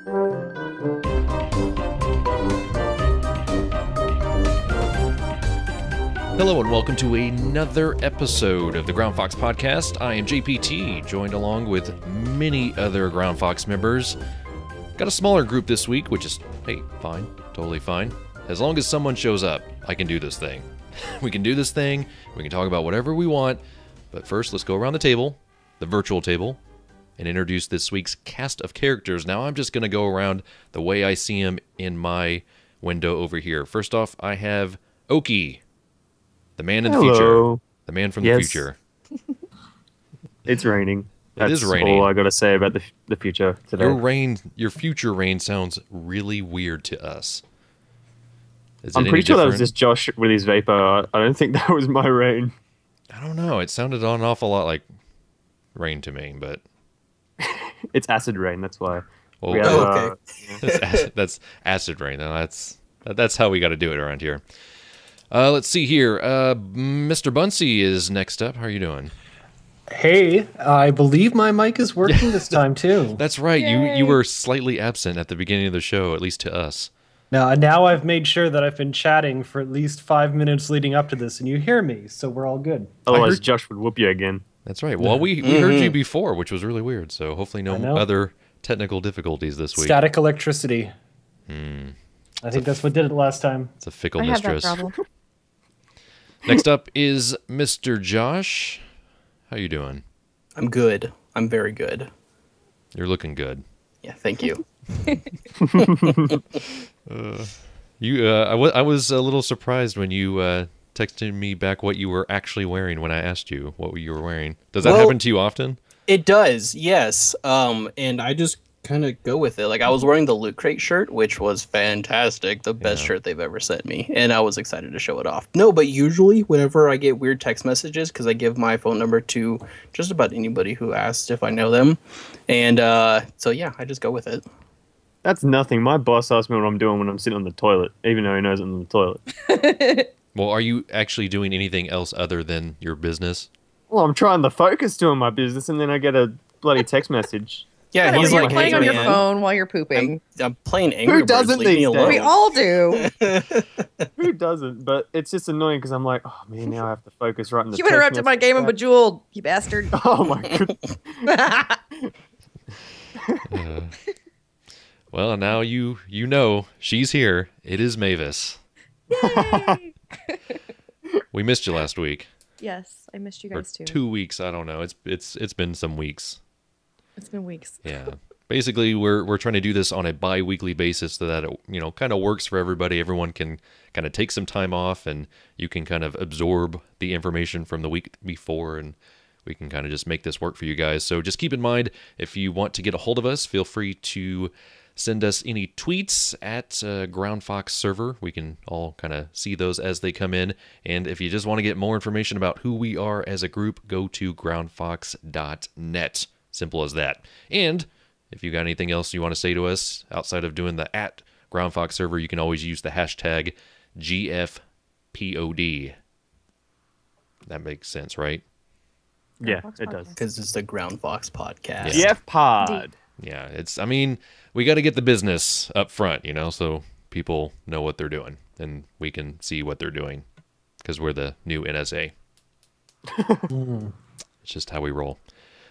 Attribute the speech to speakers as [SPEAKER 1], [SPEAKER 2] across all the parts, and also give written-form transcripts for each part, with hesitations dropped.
[SPEAKER 1] Hello and welcome to another episode of the Groundfox podcast. I am JPT, joined along with many other Groundfox members. Got a smaller group this week, which is, hey, fine, totally fine. As long as someone shows up, I can do this thing. We can do this thing, we can talk about whatever we want, but first let's go around the table, the virtual table, and introduce this week's cast of characters. Now I'm just going to go around the way I see them in my window over here. First off, I have Oaky. The man in the future. The man from the future.
[SPEAKER 2] It's raining.
[SPEAKER 1] It is raining.
[SPEAKER 2] All I got to say about the future today.
[SPEAKER 1] Your future rain sounds really weird to us.
[SPEAKER 2] I'm pretty sure that was just Josh with his vapor. I don't think that was my rain.
[SPEAKER 1] I don't know. It sounded an awful lot like rain to me, but...
[SPEAKER 2] It's acid rain, that's why.
[SPEAKER 1] Well, okay. That's acid rain. Now that's how we got to do it around here. Let's see here. Mr. Buncey is next up. How are you doing?
[SPEAKER 3] Hey, I believe my mic is working this time too.
[SPEAKER 1] That's right. You were slightly absent at the beginning of the show, at least to us.
[SPEAKER 3] Now I've made sure that I've been chatting for at least 5 minutes leading up to this, and you hear me, so we're all good.
[SPEAKER 2] Otherwise, Josh would whoop you again.
[SPEAKER 1] That's right. Well, we heard you before, which was really weird. So hopefully no other technical difficulties this week.
[SPEAKER 3] Static electricity. I think that's what did it last time.
[SPEAKER 1] It's a fickle mistress.
[SPEAKER 4] That problem.
[SPEAKER 1] Next up is Mr. Josh. How you doing?
[SPEAKER 5] I'm good. I'm very good.
[SPEAKER 1] You're looking good.
[SPEAKER 5] Yeah, thank you.
[SPEAKER 1] I was a little surprised when you texted me back what you were actually wearing when I asked you what you were wearing. Does that happen to you often?
[SPEAKER 5] It does, yes. And I just kind of go with it. Like, I was wearing the Loot Crate shirt, which was fantastic. The best shirt they've ever sent me. And I was excited to show it off. No, but usually whenever I get weird text messages, because I give my phone number to just about anybody who asks if I know them. And so, yeah, I just go with it.
[SPEAKER 2] That's nothing. My boss asks me what I'm doing when I'm sitting on the toilet, even though he knows I'm on the toilet.
[SPEAKER 1] Well, are you actually doing anything else other than your business?
[SPEAKER 2] Well, I'm trying to focus doing my business, and then I get a bloody text message.
[SPEAKER 5] Yeah, he's
[SPEAKER 4] you're
[SPEAKER 5] like,
[SPEAKER 4] playing
[SPEAKER 5] hey,
[SPEAKER 4] on your
[SPEAKER 5] man,
[SPEAKER 4] phone while you're pooping.
[SPEAKER 5] I'm playing Angry Birds.
[SPEAKER 2] doesn't
[SPEAKER 5] Leave me
[SPEAKER 2] these
[SPEAKER 5] alone.
[SPEAKER 2] days?
[SPEAKER 4] We all do.
[SPEAKER 2] Who doesn't? But it's just annoying because I'm like, oh man, now I have to focus right in the
[SPEAKER 4] You interrupted my game of Bejeweled, you bastard.
[SPEAKER 2] Oh my god.
[SPEAKER 1] Well, now you know she's here. It is Mavis.
[SPEAKER 4] Yay!
[SPEAKER 1] We missed you last week.
[SPEAKER 4] Yes, I missed you guys too.
[SPEAKER 1] 2 weeks. I don't know. It's been some weeks.
[SPEAKER 4] It's been weeks.
[SPEAKER 1] Yeah. Basically, we're trying to do this on a bi-weekly basis so that it kind of works for everybody. Everyone can kind of take some time off, and you can kind of absorb the information from the week before, and we can kind of just make this work for you guys. So just keep in mind, if you want to get a hold of us, feel free to send us any tweets at Groundfox server. We can all kind of see those as they come in. And if you just want to get more information about who we are as a group, go to groundfox.net. Simple as that. And if you got anything else you want to say to us outside of doing the at Groundfox server, you can always use the hashtag GFPOD. That makes sense, right?
[SPEAKER 2] Yeah, it does.
[SPEAKER 5] Because it's the Groundfox podcast.
[SPEAKER 1] Yeah.
[SPEAKER 2] Pod.
[SPEAKER 1] Yeah, we got to get the business up front, so people know what they're doing and we can see what they're doing because we're the new NSA. It's just how we roll.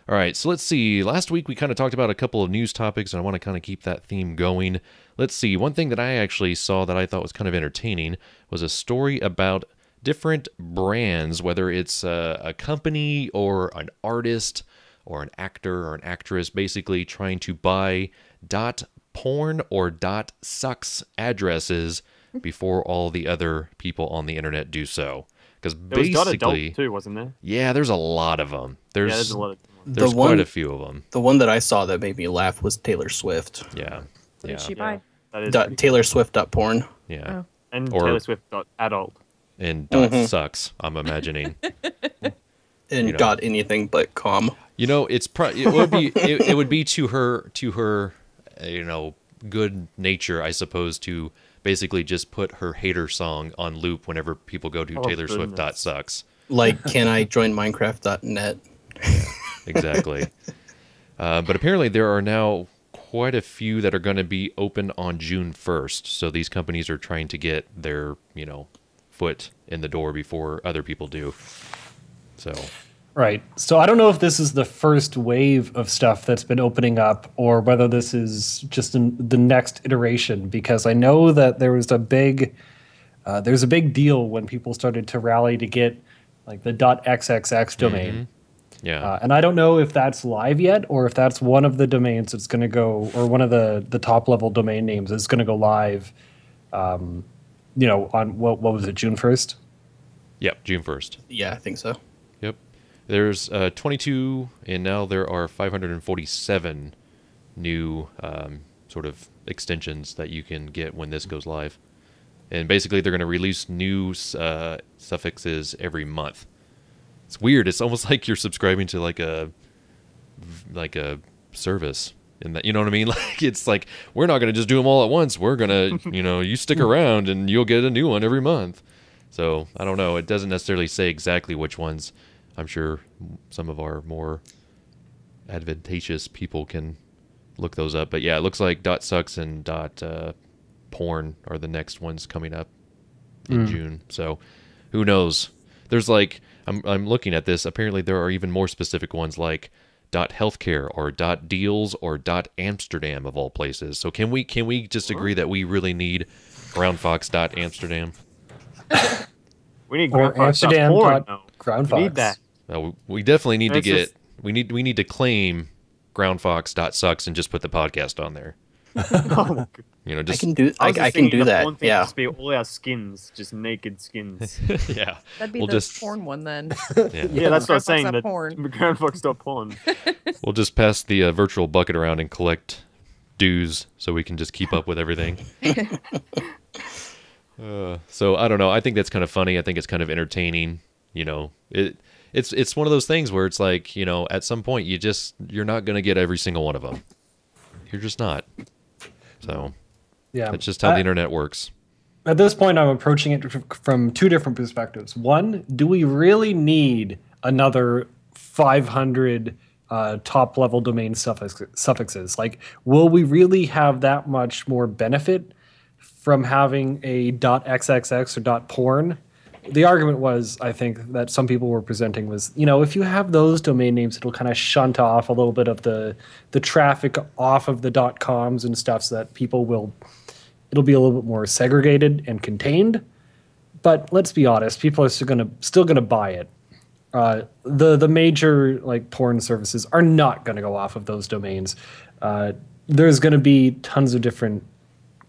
[SPEAKER 1] All right, so let's see. Last week we kind of talked about a couple of news topics, and I want to kind of keep that theme going. Let's see. One thing that I actually saw that I thought was kind of entertaining was a story about different brands, whether it's a company or an artist or an actor or an actress, basically trying to buy .porn or .sucks addresses before all the other people on the internet do so. Because basically,
[SPEAKER 2] there was .adult too, wasn't there?
[SPEAKER 1] Yeah, there's a lot of them.
[SPEAKER 2] There's a lot of them.
[SPEAKER 1] There's quite a few of them.
[SPEAKER 5] The one that I saw that made me laugh was Taylor Swift.
[SPEAKER 1] Yeah.
[SPEAKER 4] What did she buy?
[SPEAKER 5] Taylor Swift.porn.
[SPEAKER 1] Yeah.
[SPEAKER 4] Oh.
[SPEAKER 2] And Taylor Swift.adult.
[SPEAKER 1] And .sucks, I'm imagining.
[SPEAKER 5] And anything but com.
[SPEAKER 1] It's it would be to her good nature, I suppose, to basically just put her hater song on loop whenever people go to Taylor Swift.sucks.
[SPEAKER 5] Like, can I join Minecraft.net?
[SPEAKER 1] Yeah, exactly. But apparently there are now quite a few that are going to be open on June 1st. So these companies are trying to get their, foot in the door before other people do. So,
[SPEAKER 3] Right. So I don't know if this is the first wave of stuff that's been opening up or whether this is just the next iteration, because I know that there was a big deal when people started to rally to get like the .xxx domain.
[SPEAKER 1] yeah.
[SPEAKER 3] And I don't know if that's live yet or if that's one of the domains that's going to go, or one of the top level domain names that's going to go live, on what was it, June 1st?
[SPEAKER 1] Yep, June 1st.
[SPEAKER 5] Yeah, I think so.
[SPEAKER 1] Yep. There's 22, and now there are 547 new sort of extensions that you can get when this goes live. And basically, they're going to release new suffixes every month. It's weird. It's almost like you're subscribing to like a service. In that, you know what I mean? Like, it's like, we're not going to just do them all at once. We're going to, you stick around and you'll get a new one every month. So I don't know. It doesn't necessarily say exactly which ones. I'm sure some of our more advantageous people can look those up. But yeah, it looks like .sucks and .porn are the next ones coming up in June. So who knows? There's like, I'm looking at this. Apparently there are even more specific ones like .healthcare or .deals or .amsterdam of all places. So can we just agree that we really need Groundfox .amsterdam?
[SPEAKER 2] We need
[SPEAKER 3] Or
[SPEAKER 2] Groundfox
[SPEAKER 3] Amsterdam
[SPEAKER 2] porn,
[SPEAKER 3] dot
[SPEAKER 2] though.
[SPEAKER 3] Groundfox.
[SPEAKER 2] We need that.
[SPEAKER 1] We definitely need to
[SPEAKER 2] It's
[SPEAKER 1] get
[SPEAKER 2] just-
[SPEAKER 1] we need to claim Groundfox.sucks and just put the podcast on there.
[SPEAKER 2] Oh,
[SPEAKER 5] I
[SPEAKER 1] Just
[SPEAKER 5] can do.
[SPEAKER 2] I was just
[SPEAKER 5] I can
[SPEAKER 2] thinking
[SPEAKER 5] do
[SPEAKER 2] the
[SPEAKER 5] that.
[SPEAKER 2] porn thing
[SPEAKER 5] Yeah.
[SPEAKER 2] would just be all our skins, just naked skins.
[SPEAKER 1] yeah.
[SPEAKER 4] That'd be
[SPEAKER 1] We'll
[SPEAKER 4] the
[SPEAKER 1] just-
[SPEAKER 4] porn one then.
[SPEAKER 1] Yeah.
[SPEAKER 2] Yeah, that's what I was saying.
[SPEAKER 4] Groundfox
[SPEAKER 2] That
[SPEAKER 4] porn.
[SPEAKER 2] Groundfox.porn.
[SPEAKER 1] We'll just pass the virtual bucket around and collect dues so we can just keep up with everything. So I don't know. I think that's kind of funny. I think it's kind of entertaining. It's one of those things where it's like, at some point you're not going to get every single one of them. You're just not. So
[SPEAKER 3] Yeah.
[SPEAKER 1] that's just how the internet works.
[SPEAKER 3] At this point, I'm approaching it from two different perspectives. One, do we really need another 500 top-level domain suffixes? Like, will we really have that much more benefit from having a .xxx or .porn? The argument was, I think, that some people were presenting was, if you have those domain names, it'll kind of shunt off a little bit of the traffic off of the .coms and stuff, so that it'll be a little bit more segregated and contained. But let's be honest, people are still gonna buy it. The major like porn services are not gonna go off of those domains. There's gonna be tons of different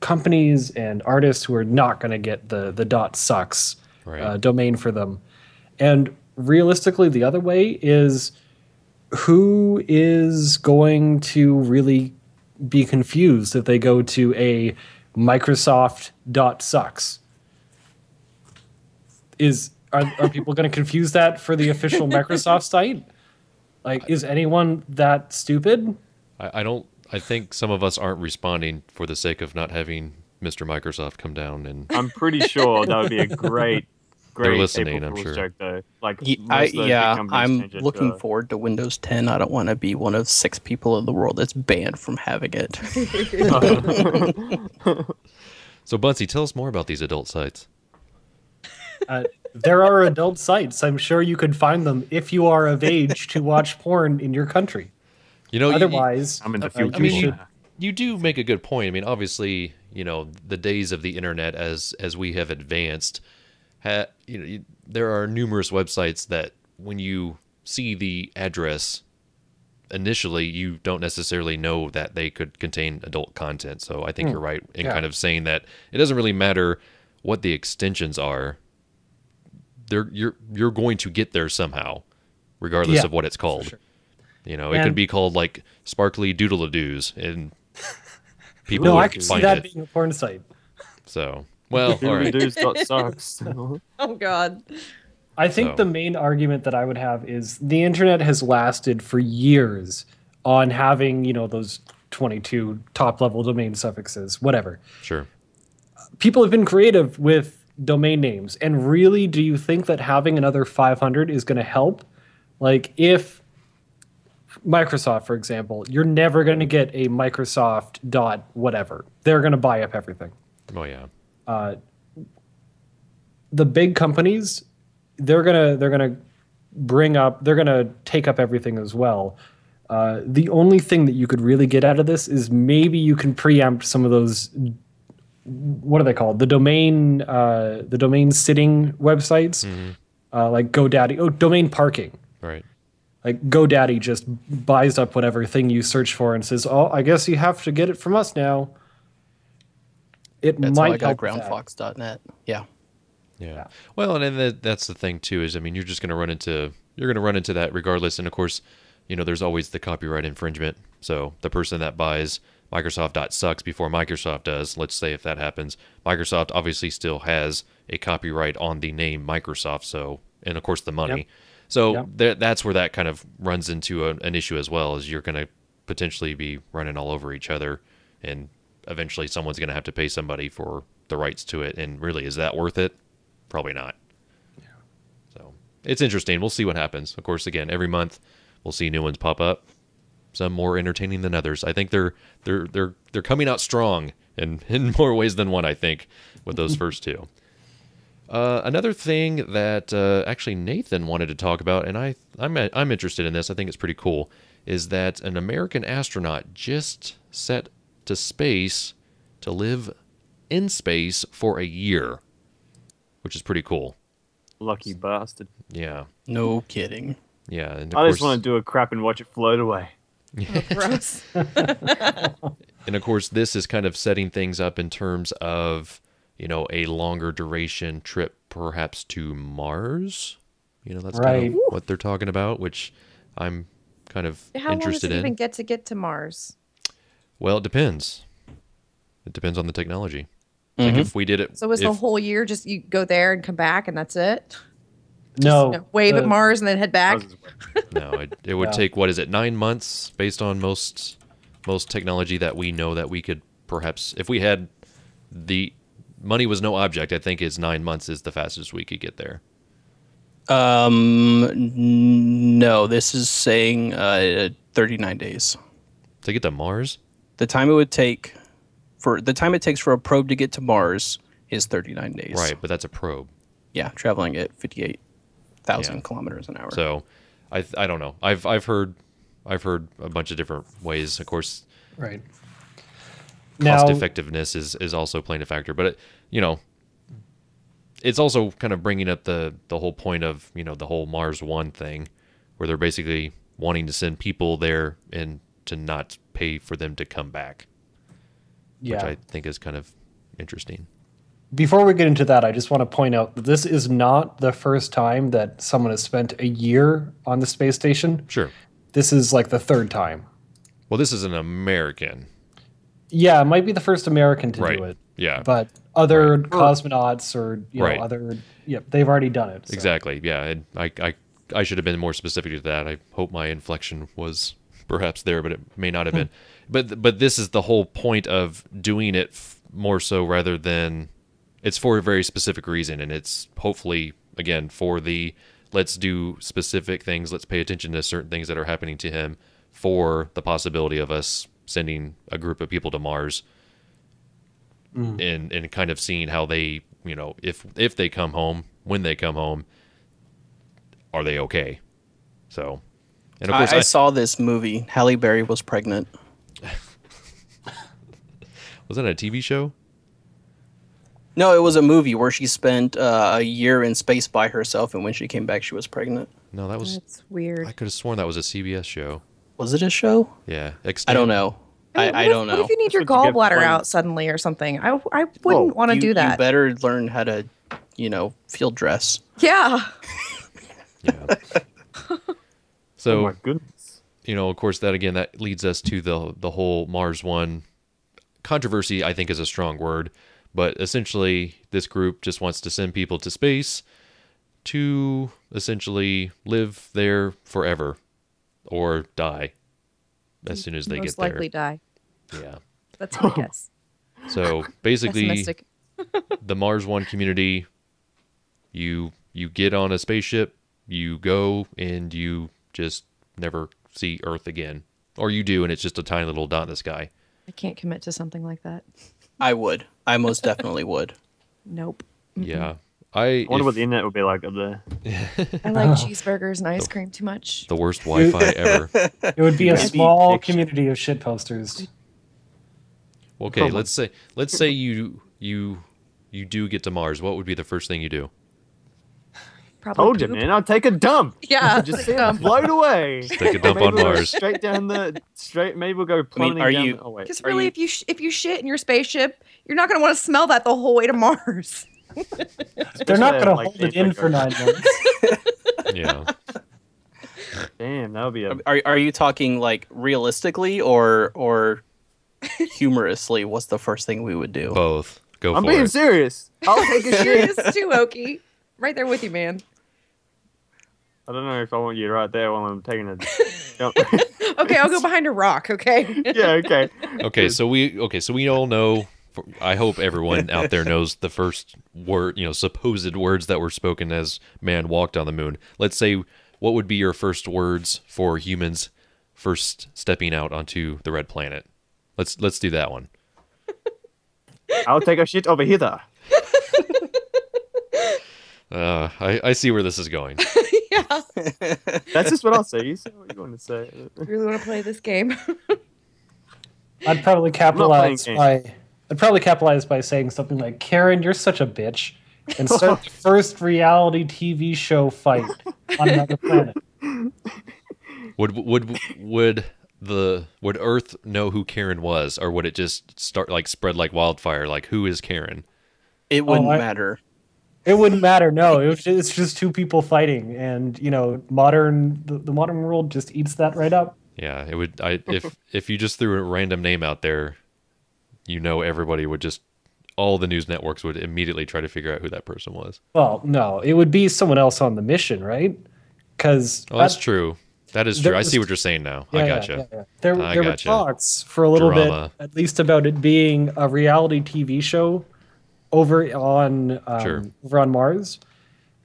[SPEAKER 3] companies and artists who are not gonna get the .sucks
[SPEAKER 1] Right.
[SPEAKER 3] domain for them. And realistically, the other way is, who is going to really be confused if they go to a Microsoft.sucks? Are people going to confuse that for the official Microsoft site? Like, is anyone that stupid?
[SPEAKER 1] I think some of us aren't responding for the sake of not having Mr. Microsoft come down and
[SPEAKER 2] I'm pretty sure that would be a great
[SPEAKER 1] They're listening,
[SPEAKER 2] April
[SPEAKER 1] I'm
[SPEAKER 2] Fool's
[SPEAKER 1] sure.
[SPEAKER 2] joke, though. Like, most of those big companies
[SPEAKER 5] I'm
[SPEAKER 2] change it
[SPEAKER 5] looking
[SPEAKER 2] to-
[SPEAKER 5] forward to Windows 10. I don't want to be one of 6 people in the world that's banned from having it.
[SPEAKER 1] So Bunsy, tell us more about these adult sites.
[SPEAKER 3] There are adult sites. I'm sure you could find them if you are of age to watch porn in your country. Otherwise,
[SPEAKER 2] I'm in the
[SPEAKER 3] you
[SPEAKER 2] future.
[SPEAKER 3] should-
[SPEAKER 1] You do make a good point. I mean, obviously, the days of the internet as we have advanced, there are numerous websites that when you see the address initially, you don't necessarily know that they could contain adult content. So I think you're right in kind of saying that it doesn't really matter what the extensions are. You're going to get there somehow, regardless of what it's called.
[SPEAKER 3] sure.
[SPEAKER 1] It could be called like Sparkly Doodle-a-doos, and people
[SPEAKER 3] No,
[SPEAKER 1] would
[SPEAKER 3] I can see
[SPEAKER 1] find
[SPEAKER 3] that
[SPEAKER 1] it.
[SPEAKER 3] being a porn site.
[SPEAKER 1] So, well, all right.
[SPEAKER 2] Sucks.
[SPEAKER 4] Oh God.
[SPEAKER 3] I think
[SPEAKER 1] So-
[SPEAKER 3] the main argument that I would have is the internet has lasted for years on having, those 22 top level domain suffixes, whatever.
[SPEAKER 1] Sure.
[SPEAKER 3] People have been creative with domain names. And really, do you think that having another 500 is going to help? Like, if Microsoft, for example, you're never going to get a Microsoft dot whatever. They're going to buy up everything.
[SPEAKER 1] Oh yeah.
[SPEAKER 3] The big companies, they're gonna take up everything as well. The only thing that you could really get out of this is maybe you can preempt some of those. What are they called? The domain sitting websites, like GoDaddy. Oh, domain parking.
[SPEAKER 1] Right.
[SPEAKER 3] Like GoDaddy just buys up whatever thing you search for and says, "Oh, I guess you have to get it from us now."
[SPEAKER 5] That's how
[SPEAKER 3] might
[SPEAKER 5] I got
[SPEAKER 3] help with that.
[SPEAKER 5] groundfox.net. Yeah.
[SPEAKER 1] Yeah. Well, and then that's the thing too, is I mean, you're going to run into that regardless. And of course, there's always the copyright infringement. So the person that buys Microsoft.sucks before Microsoft does, let's say if that happens, Microsoft obviously still has a copyright on the name Microsoft. So, and of course the money.
[SPEAKER 3] Yep.
[SPEAKER 1] So that's where that kind of runs into an issue as well, is you're going to potentially be running all over each other, and eventually someone's going to have to pay somebody for the rights to it. And really, is that worth it? Probably not. Yeah. So it's interesting. We'll see what happens. Of course, again, every month we'll see new ones pop up. Some more entertaining than others. I think they're coming out strong in more ways than one, I think, with those first two. Another thing that actually Nathan wanted to talk about, and I'm interested in this, I think it's pretty cool, is that an American astronaut just set to space to live in space for a year, which is pretty cool.
[SPEAKER 2] Lucky bastard.
[SPEAKER 1] Yeah.
[SPEAKER 5] No kidding.
[SPEAKER 1] Yeah. And
[SPEAKER 2] I just want to do a crap and watch it float away.
[SPEAKER 4] Oh, gross.
[SPEAKER 1] And of course, this is kind of setting things up in terms of, a longer duration trip, perhaps to Mars. That's kind of what they're talking about, which I'm kind of
[SPEAKER 4] How
[SPEAKER 1] interested
[SPEAKER 4] long does it
[SPEAKER 1] in.
[SPEAKER 4] even get to Mars?
[SPEAKER 1] Well, it depends. It depends on the technology. Like if we did it,
[SPEAKER 4] So it's the whole year, just you go there and come back and that's it?
[SPEAKER 3] No,
[SPEAKER 4] Wave at Mars and then head back?
[SPEAKER 1] no, it would take, what is it, 9 months based on most technology that we know that we could perhaps, if we had the money was no object, I think is 9 months is the fastest we could get there.
[SPEAKER 5] No, this is saying 39 days.
[SPEAKER 1] To get to Mars?
[SPEAKER 5] The time it takes for a probe to get to Mars is 39 days.
[SPEAKER 1] Right, but that's a probe.
[SPEAKER 5] Yeah, traveling at 58,000 kilometers an hour.
[SPEAKER 1] So, I don't know. I've heard a bunch of different ways. Of course,
[SPEAKER 3] right.
[SPEAKER 1] Cost effectiveness is also playing a factor, but it's also kind of bringing up the whole point of the whole Mars One thing, where they're basically wanting to send people there and to not pay for them to come back, which I think is kind of interesting.
[SPEAKER 3] Before we get into that, I just want to point out that this is not the first time that someone has spent a year on the space station.
[SPEAKER 1] Sure.
[SPEAKER 3] This is like the third time.
[SPEAKER 1] Well, this is an American.
[SPEAKER 3] Yeah, it might be the first American to do it.
[SPEAKER 1] Yeah.
[SPEAKER 3] But other cosmonauts or they've already done it. So.
[SPEAKER 1] Exactly. Yeah. And I should have been more specific to that. I hope my inflection was perhaps there, but it may not have been. But this is the whole point of doing it more so rather than it's for a very specific reason, and it's hopefully again for the let's do specific things, let's pay attention to certain things that are happening to him for the possibility of us sending a group of people to Mars and kind of seeing how they, if they come home, when they come home, are they okay? So, and of course
[SPEAKER 5] I saw this movie. Halle Berry was pregnant.
[SPEAKER 1] Was that a TV show?
[SPEAKER 5] No, it was a movie where she spent a year in space by herself, and when she came back, she was pregnant.
[SPEAKER 1] No,
[SPEAKER 4] That's weird.
[SPEAKER 1] I could have sworn that was a CBS show.
[SPEAKER 5] Was it a show?
[SPEAKER 1] Yeah.
[SPEAKER 5] I don't know. I don't know.
[SPEAKER 4] What if you need your gallbladder out suddenly or something? I wouldn't want to do that.
[SPEAKER 5] You better learn how to, field dress.
[SPEAKER 4] Yeah.
[SPEAKER 1] Yeah. So,
[SPEAKER 2] Oh my goodness.
[SPEAKER 1] of course, that leads us to the whole Mars One controversy. I think is a strong word, but essentially, this group just wants to send people to space to essentially live there forever or die as soon as they
[SPEAKER 4] Most
[SPEAKER 1] get there.
[SPEAKER 4] likely die.
[SPEAKER 1] Yeah.
[SPEAKER 4] That's my guess.
[SPEAKER 1] So basically,
[SPEAKER 4] Pessimistic.
[SPEAKER 1] the Mars One community, you get on a spaceship, you go, and you just never see Earth again, or you do, and it's just a tiny little dot in the sky.
[SPEAKER 4] I can't commit to something like that.
[SPEAKER 5] I would. I most definitely would.
[SPEAKER 4] Nope.
[SPEAKER 1] Yeah,
[SPEAKER 2] I wonder what the internet would be like up there.
[SPEAKER 4] I like cheeseburgers and ice cream too much.
[SPEAKER 1] the worst Wi-Fi ever.
[SPEAKER 3] It would be a
[SPEAKER 2] Maybe
[SPEAKER 3] small
[SPEAKER 2] fiction.
[SPEAKER 3] community of shit posters.
[SPEAKER 1] Okay, let's say you do get to Mars. What would be the first thing you do?
[SPEAKER 4] Probably
[SPEAKER 2] Told you,
[SPEAKER 4] poop.
[SPEAKER 2] man. I'll take a dump.
[SPEAKER 4] Yeah,
[SPEAKER 2] Just
[SPEAKER 4] take a dump.
[SPEAKER 2] float away.
[SPEAKER 1] Take a dump
[SPEAKER 2] Maybe
[SPEAKER 1] on
[SPEAKER 2] we'll go
[SPEAKER 1] Mars.
[SPEAKER 2] Straight down maybe we'll go plummeting
[SPEAKER 5] are
[SPEAKER 2] down.
[SPEAKER 5] you-
[SPEAKER 2] Oh wait.
[SPEAKER 4] Because
[SPEAKER 5] Are
[SPEAKER 4] really,
[SPEAKER 5] you-
[SPEAKER 4] if you shit in your spaceship, you're not going to want to smell that the whole way to Mars.
[SPEAKER 3] They're not
[SPEAKER 2] Especially
[SPEAKER 3] going to
[SPEAKER 2] like
[SPEAKER 3] hold it in for 9 months.
[SPEAKER 1] Yeah.
[SPEAKER 2] Damn, that would be a.
[SPEAKER 5] Are you talking like realistically or humorously? What's the first thing we would do?
[SPEAKER 1] Both. Go
[SPEAKER 2] I'm
[SPEAKER 1] for
[SPEAKER 2] being
[SPEAKER 1] it.
[SPEAKER 2] serious. I'll take a shit.
[SPEAKER 4] Serious too, Oaky. Right there with you, man.
[SPEAKER 2] I don't know if I want you right there while I'm taking a jump.
[SPEAKER 4] Okay, I'll go behind a rock. Okay.
[SPEAKER 2] Yeah. Okay.
[SPEAKER 1] Okay, so we all know. I hope everyone out there knows the first word, supposed words that were spoken as man walked on the moon. Let's say, what would be your first words for humans first stepping out onto the red planet? Let's do that one.
[SPEAKER 2] I'll take a shit over here.
[SPEAKER 1] I see where this is going.
[SPEAKER 4] Yeah.
[SPEAKER 2] That's just what I'll say. You say what you want to say.
[SPEAKER 4] You really want to play this game?
[SPEAKER 3] I'd probably
[SPEAKER 2] playing
[SPEAKER 3] capitalize by saying something like, "Karen, you're such a bitch," and start the first reality TV show fight on another planet.
[SPEAKER 1] Would Earth know who Karen was, or would it just spread like wildfire? Like, who is Karen?
[SPEAKER 5] It wouldn't matter.
[SPEAKER 3] It wouldn't matter. No, it's just two people fighting, and the modern world just eats that right up.
[SPEAKER 1] Yeah, it would. If you just threw a random name out there, everybody would all the news networks would immediately try to figure out who that person was.
[SPEAKER 3] Well, no, it would be someone else on the mission, right? Because
[SPEAKER 1] that's true. That is true. I
[SPEAKER 3] was-
[SPEAKER 1] see what you're saying now.
[SPEAKER 3] Yeah,
[SPEAKER 1] I gotcha.
[SPEAKER 3] yeah. There were
[SPEAKER 1] gotcha.
[SPEAKER 3] talks for a little
[SPEAKER 1] Drama.
[SPEAKER 3] bit, at least, about it being a reality TV show over on
[SPEAKER 1] Sure.
[SPEAKER 3] over on Mars.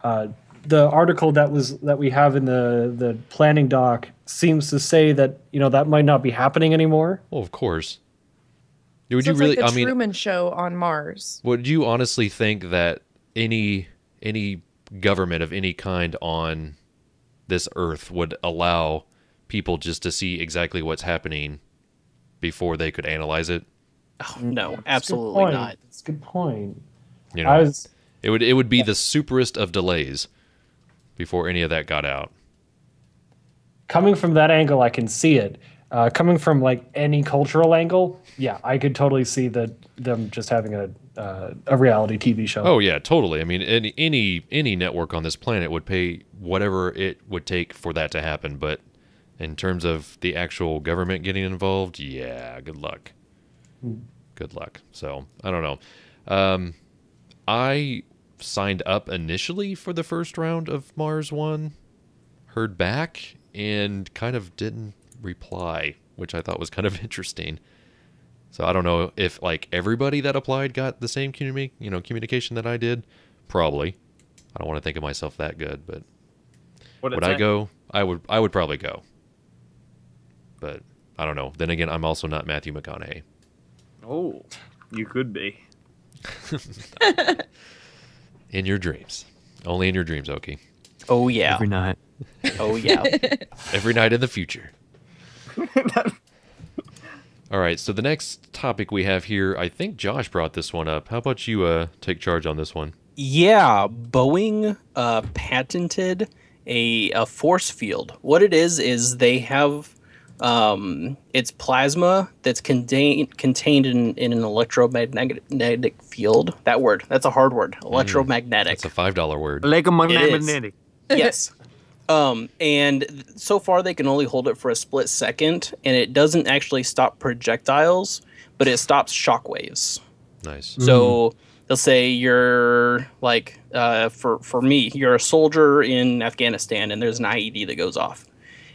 [SPEAKER 3] The article that we have in the planning doc seems to say that that might not be happening anymore.
[SPEAKER 1] Well, of course. Would
[SPEAKER 4] So
[SPEAKER 1] you
[SPEAKER 4] it's
[SPEAKER 1] really?
[SPEAKER 4] like the Truman Show on Mars.
[SPEAKER 1] Would you honestly think that any government of any kind on this Earth would allow people just to see exactly what's happening before they could analyze it?
[SPEAKER 5] Oh, no, absolutely not.
[SPEAKER 3] That's a good point.
[SPEAKER 1] It would be the superest of delays before any of that got out.
[SPEAKER 3] Coming from that angle, I can see it. Coming from like any cultural angle, yeah, I could totally see them just having a reality TV show.
[SPEAKER 1] Oh yeah, totally. I mean, any network on this planet would pay whatever it would take for that to happen. But in terms of the actual government getting involved, yeah, good luck. Good luck. So I don't know. I signed up initially for the first round of Mars One, heard back, and kind of didn't reply, which I thought was kind of interesting. So I don't know if like everybody that applied got the same communication that I did. Probably. I don't want to think of myself that good, but would I go? I would probably go. But I don't know. Then again, I'm also not Matthew McConaughey.
[SPEAKER 2] Oh, you could be.
[SPEAKER 1] In your dreams. Only in your dreams, Oaky.
[SPEAKER 5] Oh yeah.
[SPEAKER 2] Every night.
[SPEAKER 5] Oh yeah.
[SPEAKER 1] Every night in the future. All right, so the next topic we have here, I think Josh brought this one up. How about you take charge on this one?
[SPEAKER 5] Yeah, Boeing patented a force field. What it is they have it's plasma that's contained in an electromagnetic field. That word, that's a hard word. Electromagnetic.
[SPEAKER 1] That's a $5 word.
[SPEAKER 2] Electromagnetic.
[SPEAKER 5] Yes. And so far they can only hold it for a split second, and it doesn't actually stop projectiles, but it stops shockwaves.
[SPEAKER 1] Nice.
[SPEAKER 5] So they'll say you're like, for me, you're a soldier in Afghanistan, and there's an IED that goes off.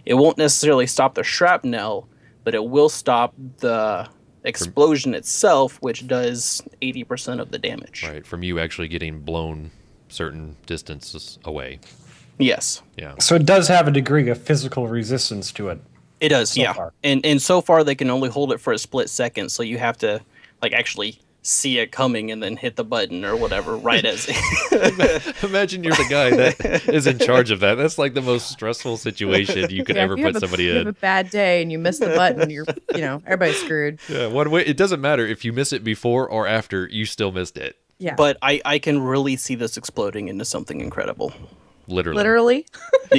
[SPEAKER 5] It won't necessarily stop the shrapnel, but it will stop the explosion itself, which does 80% of the damage.
[SPEAKER 1] Right, from you actually getting blown certain distances away.
[SPEAKER 5] Yes.
[SPEAKER 1] Yeah.
[SPEAKER 3] So it does have a degree of physical resistance to it.
[SPEAKER 5] It does,
[SPEAKER 3] So
[SPEAKER 5] yeah.
[SPEAKER 3] far.
[SPEAKER 5] And so far they can only hold it for a split second, so you have to like actually see it coming and then hit the button or whatever right as
[SPEAKER 1] Imagine you're the guy that is in charge of that. That's like the most stressful situation you could ever
[SPEAKER 4] if you
[SPEAKER 1] put
[SPEAKER 4] have
[SPEAKER 1] somebody
[SPEAKER 4] you have a
[SPEAKER 1] in.
[SPEAKER 4] bad day and you miss the button, everybody's screwed.
[SPEAKER 1] Yeah, one way it doesn't matter if you miss it before or after, you still missed it.
[SPEAKER 4] Yeah.
[SPEAKER 5] But I can really see this exploding into something incredible.
[SPEAKER 1] Literally.
[SPEAKER 4] Literally.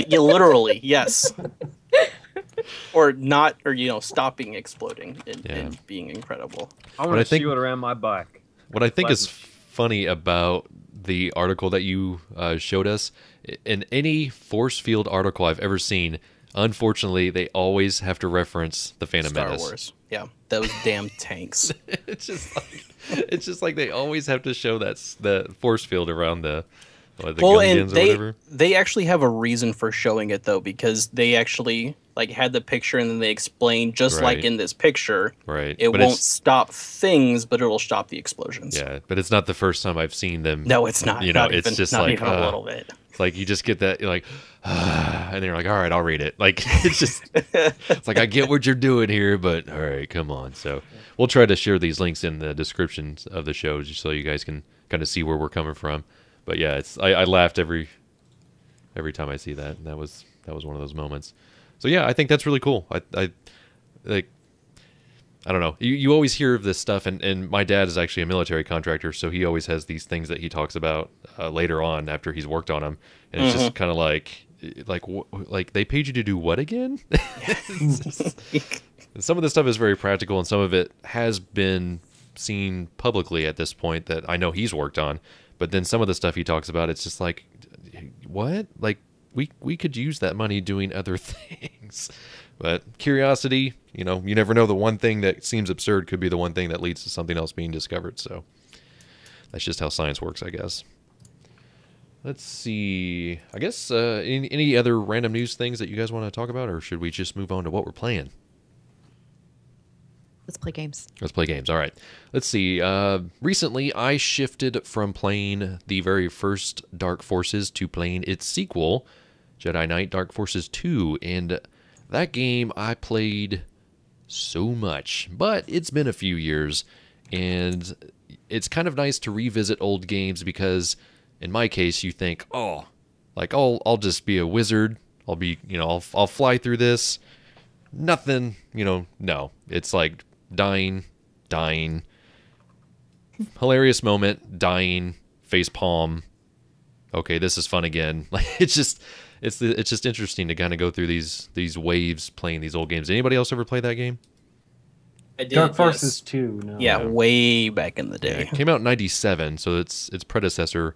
[SPEAKER 5] Yeah, literally, yes. Or not, or stopping exploding and being incredible.
[SPEAKER 2] I
[SPEAKER 1] But
[SPEAKER 2] want
[SPEAKER 1] I
[SPEAKER 2] to
[SPEAKER 1] think-
[SPEAKER 2] shoot it around my bike.
[SPEAKER 1] What I think is
[SPEAKER 2] Pleasant.
[SPEAKER 1] funny about the article that you showed us, in any force field article I've ever seen, unfortunately, they always have to reference the Phantom
[SPEAKER 5] Star
[SPEAKER 1] Menace.
[SPEAKER 5] Wars. Yeah, those damn tanks.
[SPEAKER 1] It's just like they always have to show the force field around the
[SPEAKER 5] Well, and
[SPEAKER 1] Gungans or whatever.
[SPEAKER 5] they actually have a reason for showing it though, because they actually like had the picture and then they explained just
[SPEAKER 1] Right.
[SPEAKER 5] like in this picture,
[SPEAKER 1] Right.
[SPEAKER 5] it
[SPEAKER 1] But
[SPEAKER 5] won't
[SPEAKER 1] it's-
[SPEAKER 5] stop things, but it'll stop the explosions.
[SPEAKER 1] Yeah, but it's not the first time I've seen them.
[SPEAKER 5] No, it's not.
[SPEAKER 1] You know,
[SPEAKER 5] Not
[SPEAKER 1] it's
[SPEAKER 5] even,
[SPEAKER 1] just
[SPEAKER 5] not
[SPEAKER 1] like
[SPEAKER 5] even a little bit.
[SPEAKER 1] It's like you just get that, you're like, and then you're like, all right, I'll read it. Like it's just, it's like I get what you're doing here, but all right, come on. So we'll try to share these links in the descriptions of the show, just so you guys can kind of see where we're coming from. But yeah, I laughed every time I see that. And that was one of those moments. So yeah, I think that's really cool. I like. I don't know. You always hear of this stuff, and my dad is actually a military contractor, so he always has these things that he talks about later on after he's worked on them, and it's just kind of like they paid you to do what again? Some of the stuff is very practical, and some of it has been seen publicly at this point that I know he's worked on, but then some of the stuff he talks about, it's just like, what? Like we could use that money doing other things. But curiosity, you never know. The one thing that seems absurd could be the one thing that leads to something else being discovered. So that's just how science works, I guess. Let's see. I guess any other random news things that you guys want to talk about, or should we just move on to what we're playing?
[SPEAKER 4] Let's play games.
[SPEAKER 1] Let's play games. All right. Let's see. Recently, I shifted from playing the very first Dark Forces to playing its sequel, Jedi Knight Dark Forces 2, and that game I played so much, but it's been a few years, and it's kind of nice to revisit old games because, in my case, you think, oh, like I'll just be a wizard. I'll be, I'll fly through this. Nothing, no. It's like dying, hilarious moment, dying, face palm. Okay, this is fun again. Like it's just interesting to kind of go through these waves playing these old games. Anybody else ever play that game?
[SPEAKER 5] I did,
[SPEAKER 3] Dark Forces
[SPEAKER 5] yes.
[SPEAKER 3] 2. No.
[SPEAKER 5] Yeah, way back in the day.
[SPEAKER 1] It came out in 97, so its predecessor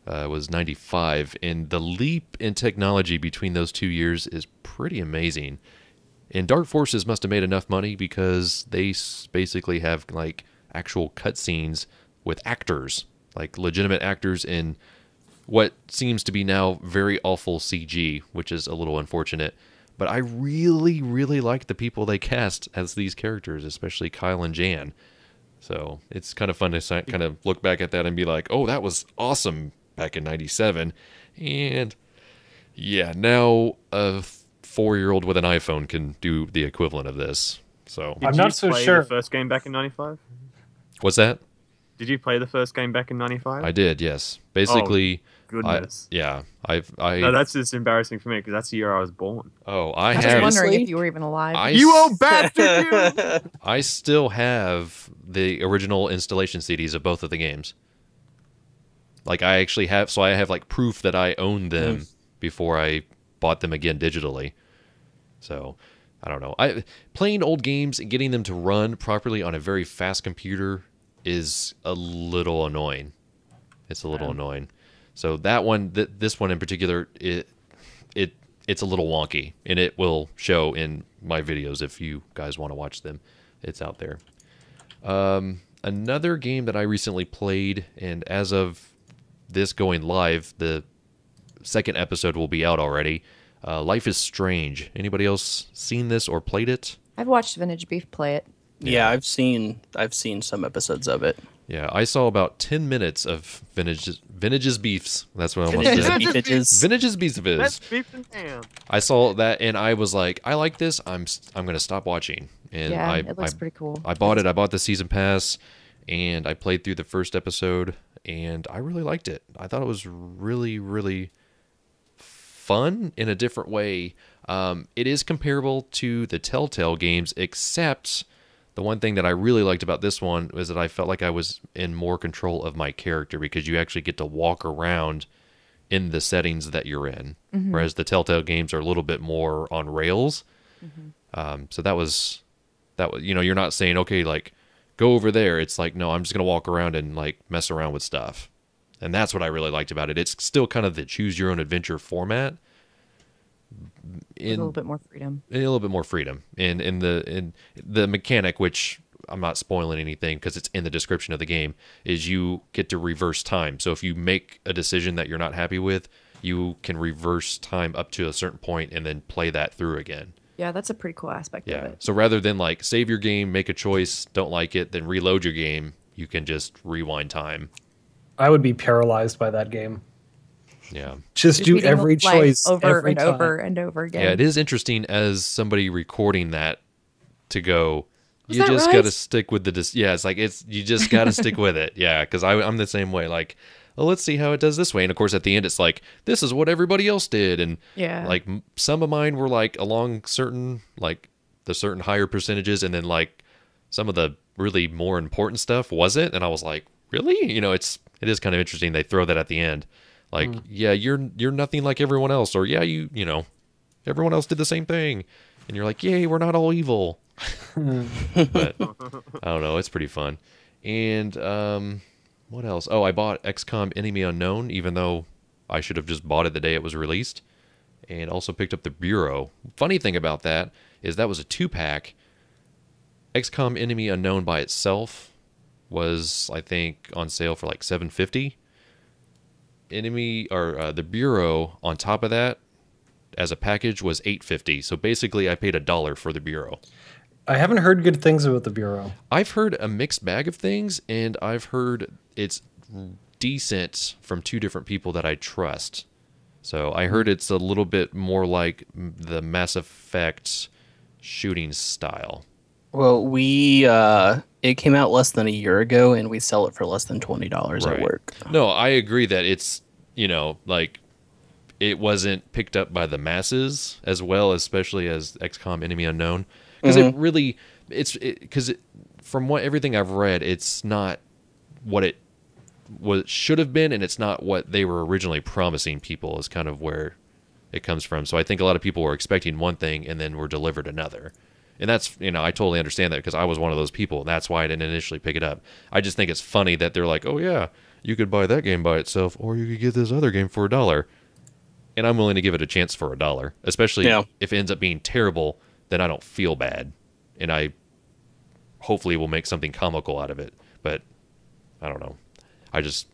[SPEAKER 1] was 95, and the leap in technology between those 2 years is pretty amazing. And Dark Forces must have made enough money because they basically have like actual cutscenes with actors, like legitimate actors in what seems to be now very awful CG, which is a little unfortunate. But I really, really like the people they cast as these characters, especially Kyle and Jan. So it's kind of fun to kind of look back at that and be like, oh, that was awesome back in 97. And yeah, now a 4-year-old with an iPhone can do the equivalent of this. So
[SPEAKER 3] I'm not so
[SPEAKER 2] play
[SPEAKER 3] sure.
[SPEAKER 2] The first game back in '95.
[SPEAKER 1] what's that?
[SPEAKER 2] Did you play the first game back in '95?
[SPEAKER 1] I did, yes. Basically,
[SPEAKER 2] Goodness.
[SPEAKER 1] I
[SPEAKER 2] No, that's just embarrassing for me because that's the year I was born.
[SPEAKER 1] I
[SPEAKER 4] I was
[SPEAKER 1] have
[SPEAKER 4] wondering if you were even alive.
[SPEAKER 2] You old bastard! You!
[SPEAKER 1] I still have the original installation CDs of both of the games. Like I actually have, so I have like proof that I owned them before I bought them again digitally. So I don't know. Playing old games and getting them to run properly on a very fast computer is a little annoying. It's a little annoying. So that one, this one in particular, it's a little wonky, and it will show in my videos if you guys want to watch them. It's out there. Another game that I recently played, and as of this going live, the second episode will be out already. Life is Strange. Anybody else seen this or played it?
[SPEAKER 4] I've watched Vintage Beef play it.
[SPEAKER 5] Yeah, I've seen some episodes of it.
[SPEAKER 1] Yeah, I saw about 10 minutes of Vintage's Beefs. That's what I almost
[SPEAKER 5] Vintage's
[SPEAKER 1] did.
[SPEAKER 5] Beefages.
[SPEAKER 1] Vintage's Beefs.
[SPEAKER 2] That's beef and ham.
[SPEAKER 1] I saw that and I was like, I like this. I'm going to stop watching. And
[SPEAKER 4] Yeah,
[SPEAKER 1] I
[SPEAKER 4] it looks pretty cool.
[SPEAKER 1] I bought it. I bought the season pass and I played through the first episode and I really liked it. I thought it was really, really fun in a different way. It is comparable to the Telltale games, except the one thing that I really liked about this one was that I felt like I was in more control of my character because you actually get to walk around in the settings that you're in, whereas the Telltale games are a little bit more on rails. So that was, you're not saying, okay, like go over there. It's like, no, I'm just going to walk around and like mess around with stuff. And that's what I really liked about it. It's still kind of the choose your own adventure format.
[SPEAKER 4] A little bit more freedom.
[SPEAKER 1] A little bit more freedom. And in the mechanic, which I'm not spoiling anything because it's in the description of the game, is you get to reverse time. So if you make a decision that you're not happy with, you can reverse time up to a certain point and then play that through again.
[SPEAKER 4] Yeah, that's a pretty cool aspect of it.
[SPEAKER 1] So rather than like save your game, make a choice, don't like it, then reload your game, you can just rewind time.
[SPEAKER 3] I would be paralyzed by that game.
[SPEAKER 1] Yeah.
[SPEAKER 3] Just do
[SPEAKER 4] reading
[SPEAKER 3] every
[SPEAKER 4] life
[SPEAKER 3] choice
[SPEAKER 4] over
[SPEAKER 3] every
[SPEAKER 4] and
[SPEAKER 3] time.
[SPEAKER 4] over and over again.
[SPEAKER 1] Yeah, it is interesting as somebody recording that to go,
[SPEAKER 4] Was
[SPEAKER 1] you
[SPEAKER 4] that
[SPEAKER 1] just
[SPEAKER 4] right?
[SPEAKER 1] got to stick with you just got to stick with it. Yeah, because I'm the same way. Like, well, let's see how it does this way. And of course, at the end, it's like, this is what everybody else did. And
[SPEAKER 4] Yeah.
[SPEAKER 1] like some of mine were like along certain, like the certain higher percentages. And then like some of the really more important stuff wasn't. And I was like, really? It is kind of interesting. They throw that at the end. Like, yeah, you're nothing like everyone else. Or yeah, everyone else did the same thing. And you're like, yay, we're not all evil. But I don't know. It's pretty fun. And what else? Oh, I bought XCOM Enemy Unknown, even though I should have just bought it the day it was released. And also picked up the Bureau. Funny thing about that is that was a 2-pack. XCOM Enemy Unknown by itself was, I think, on sale for like $7.50. The Bureau on top of that as a package was $8.50. So basically I paid $1 for the Bureau.
[SPEAKER 3] I haven't heard good things about the Bureau.
[SPEAKER 1] I've heard a mixed bag of things, and I've heard it's decent from 2 different people that I trust. So I heard it's a little bit more like the Mass Effect shooting style.
[SPEAKER 5] Well, it came out less than a year ago, and we sell it for less than $20 at work.
[SPEAKER 1] No, I agree that it's, like it wasn't picked up by the masses as well, especially as XCOM Enemy Unknown. Because from everything I've read, it's not what it should have been, and it's not what they were originally promising people is kind of where it comes from. So I think a lot of people were expecting one thing and then were delivered another. And that's, I totally understand that because I was one of those people, and that's why I didn't initially pick it up. I just think it's funny that they're like, oh yeah, you could buy that game by itself, or you could get this other game for $1. And I'm willing to give it a chance for $1, especially if it ends up being terrible. Then I don't feel bad, and I hopefully will make something comical out of it. But I don't know. I just,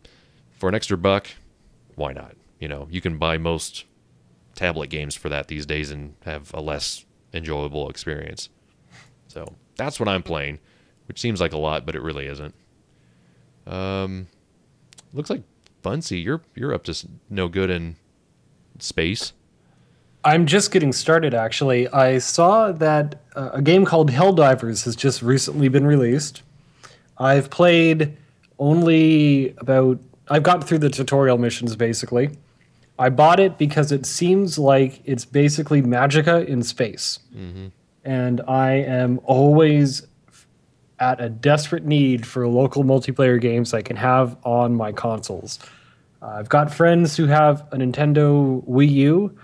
[SPEAKER 1] for an extra $1, why not? You can buy most tablet games for that these days and have a less enjoyable experience. So that's what I'm playing, which seems like a lot, but it really isn't. Looks like Bunsy, you're up to no good in space.
[SPEAKER 3] I'm just getting started, actually. I saw that a game called Helldivers has just recently been released. I've played I've got through the tutorial missions, basically. I bought it because it seems like it's basically Magicka in space. Mm-hmm. And I am always at a desperate need for local multiplayer games I can have on my consoles. I've got friends who have a Nintendo Wii U.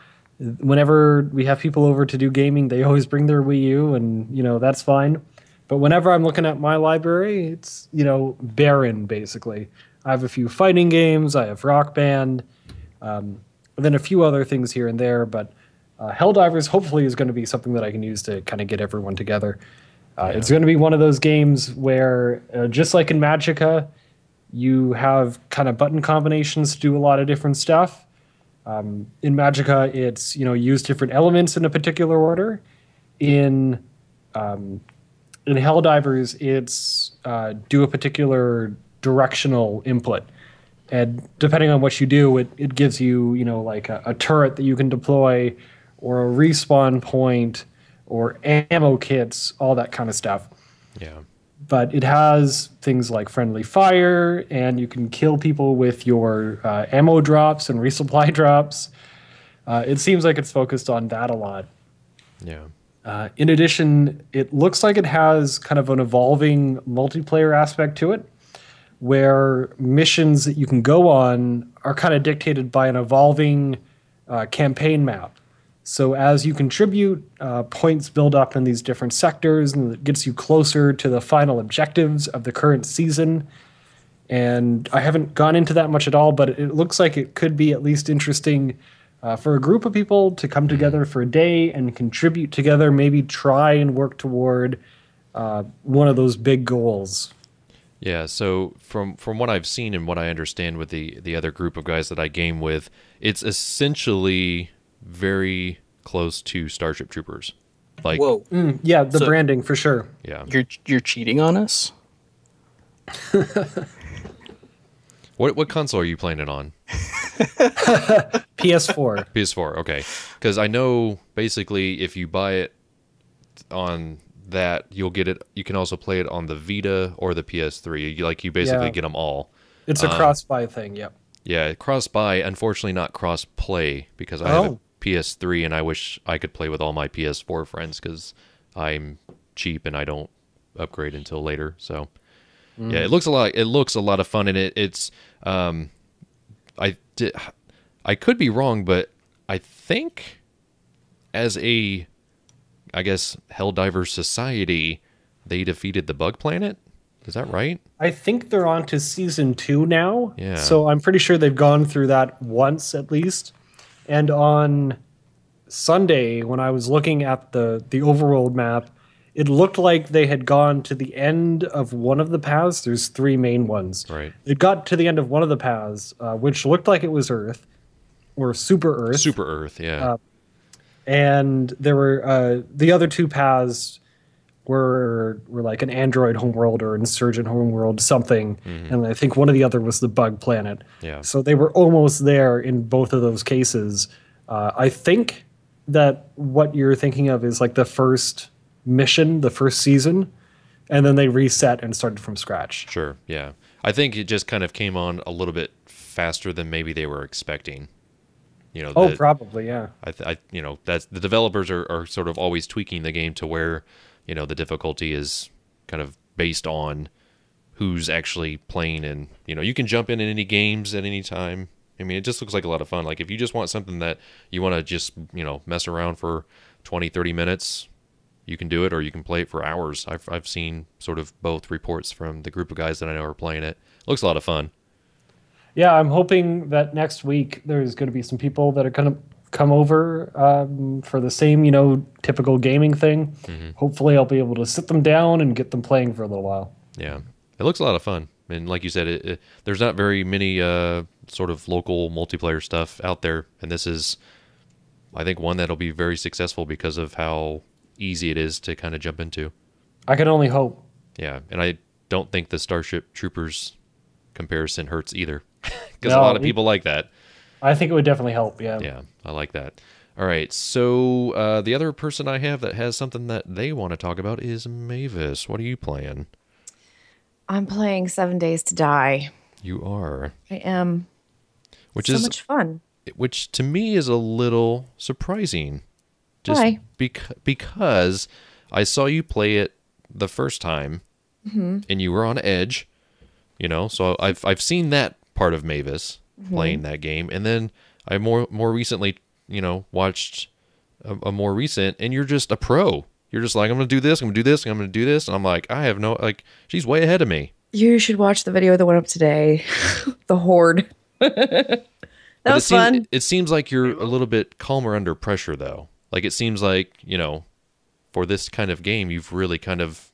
[SPEAKER 3] Whenever we have people over to do gaming, they always bring their Wii U, and, that's fine. But whenever I'm looking at my library, it's, barren, basically. I have a few fighting games, I have Rock Band, then a few other things here and there, but Helldivers hopefully is going to be something that I can use to kind of get everyone together. It's going to be one of those games where, just like in Magicka, you have kind of button combinations to do a lot of different stuff. In Magicka, it's, use different elements in a particular order. In Helldivers, it's do a particular directional input. And depending on what you do, it gives you, like a turret that you can deploy or a respawn point or ammo kits, all that kind of stuff.
[SPEAKER 1] Yeah.
[SPEAKER 3] But it has things like friendly fire, and you can kill people with your ammo drops and resupply drops. It seems like it's focused on that a lot.
[SPEAKER 1] Yeah.
[SPEAKER 3] In addition, it looks like it has kind of an evolving multiplayer aspect to it, where missions that you can go on are kind of dictated by an evolving campaign map. So as you contribute, points build up in these different sectors, and it gets you closer to the final objectives of the current season. And I haven't gone into that much at all, but it looks like it could be at least interesting for a group of people to come together for a day and contribute together, maybe try and work toward one of those big goals.
[SPEAKER 1] Yeah, so from what I've seen and what I understand with the other group of guys that I game with, it's essentially very close to Starship Troopers. Like,
[SPEAKER 5] Whoa.
[SPEAKER 3] Yeah, the branding for sure.
[SPEAKER 1] Yeah.
[SPEAKER 5] You're cheating on us?
[SPEAKER 1] What console are you playing it on?
[SPEAKER 3] PS4.
[SPEAKER 1] PS4, okay. Because I know basically if you buy it on that, you'll get it. You can also play it on the Vita or the PS3. You basically get them all.
[SPEAKER 3] It's a cross-buy thing, yep.
[SPEAKER 1] Yeah, cross-buy. Unfortunately, not cross-play because I have a PS3 and I wish I could play with all my PS4 friends because I'm cheap and I don't upgrade until later. So yeah, it looks a lot. It looks a lot of fun, and it's. I could be wrong, but I think as a, I guess, Helldiver Society, they defeated the Bug Planet. Is that right?
[SPEAKER 3] I think they're on to season 2 now.
[SPEAKER 1] Yeah.
[SPEAKER 3] So I'm pretty sure they've gone through that once at least. And on Sunday, when I was looking at the overworld map, it looked like they had gone to the end of one of the paths. There's 3 main ones.
[SPEAKER 1] Right.
[SPEAKER 3] It got to the end of one of the paths, which looked like it was Earth, or Super Earth.
[SPEAKER 1] Super Earth, yeah.
[SPEAKER 3] And there were the other 2 paths were like an android homeworld or insurgent homeworld, something. And I think one of the other was the Bug Planet.
[SPEAKER 1] Yeah.
[SPEAKER 3] So they were almost there in both of those cases. I think that what you're thinking of is like the first mission, the first season, and then they reset and started from scratch.
[SPEAKER 1] Sure, yeah. I think it just kind of came on a little bit faster than maybe they were expecting.
[SPEAKER 3] Probably, yeah.
[SPEAKER 1] That's the developers are sort of always tweaking the game to where, the difficulty is kind of based on who's actually playing, and you can jump in any games at any time. I mean, it just looks like a lot of fun. Like if you just want something that you want to just, mess around for 20, 30 minutes, you can do it, or you can play it for hours. I've seen sort of both reports from the group of guys that I know are playing it. Looks a lot of fun.
[SPEAKER 3] Yeah, I'm hoping that next week there's going to be some people that are going to come over for the same, typical gaming thing. Hopefully I'll be able to sit them down and get them playing for a little while.
[SPEAKER 1] Yeah, it looks a lot of fun. And like you said, there's not very many sort of local multiplayer stuff out there. And this is, I think, one that'll be very successful because of how easy it is to kind of jump into.
[SPEAKER 3] I can only hope.
[SPEAKER 1] Yeah, and I don't think the Starship Troopers comparison hurts either. Because a lot of people like that.
[SPEAKER 3] I think it would definitely help, yeah.
[SPEAKER 1] Yeah, I like that. All right, so the other person I have that has something that they want to talk about is Mavis. What are you playing?
[SPEAKER 4] I'm playing 7 Days to Die.
[SPEAKER 1] You are.
[SPEAKER 4] I am.
[SPEAKER 1] Which
[SPEAKER 4] so
[SPEAKER 1] is
[SPEAKER 4] much fun.
[SPEAKER 1] Which to me is a little surprising. Just
[SPEAKER 4] Why?
[SPEAKER 1] Because I saw you play it the first time, and you were on edge, So I've seen that part of Mavis playing that game, and then I more recently, watched a more recent, and you're just a pro. You're just like, I'm gonna do this, I'm gonna do this, I'm gonna do this, and I'm like, I have no she's way ahead of me.
[SPEAKER 4] You should watch the video that went up today, the Horde. That was fun.
[SPEAKER 1] It seems like you're a little bit calmer under pressure, though. Like it seems like for this kind of game, you've really kind of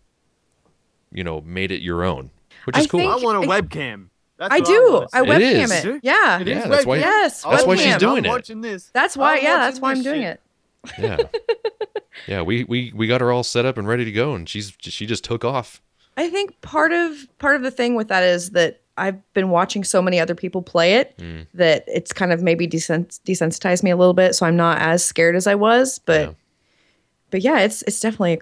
[SPEAKER 1] made it your own, which is cool.
[SPEAKER 2] I want a webcam. That's
[SPEAKER 4] I
[SPEAKER 2] what
[SPEAKER 4] do. I
[SPEAKER 1] It
[SPEAKER 4] webcam
[SPEAKER 1] is.
[SPEAKER 4] it. Yeah.
[SPEAKER 2] It is
[SPEAKER 1] Yeah, that's why.
[SPEAKER 4] Yes.
[SPEAKER 1] That's why she's
[SPEAKER 4] webcam.
[SPEAKER 1] doing
[SPEAKER 2] I'm
[SPEAKER 1] it.
[SPEAKER 2] watching this.
[SPEAKER 4] That's why.
[SPEAKER 2] I'm
[SPEAKER 4] Yeah. That's
[SPEAKER 2] watching
[SPEAKER 4] why I'm
[SPEAKER 2] this
[SPEAKER 4] doing
[SPEAKER 2] shit.
[SPEAKER 4] it.
[SPEAKER 1] Yeah, yeah. We got her all set up and ready to go, and she just took off.
[SPEAKER 4] I think part of the thing with that is that I've been watching so many other people play it that it's kind of maybe desensitized me a little bit, so I'm not as scared as I was. But yeah, it's definitely a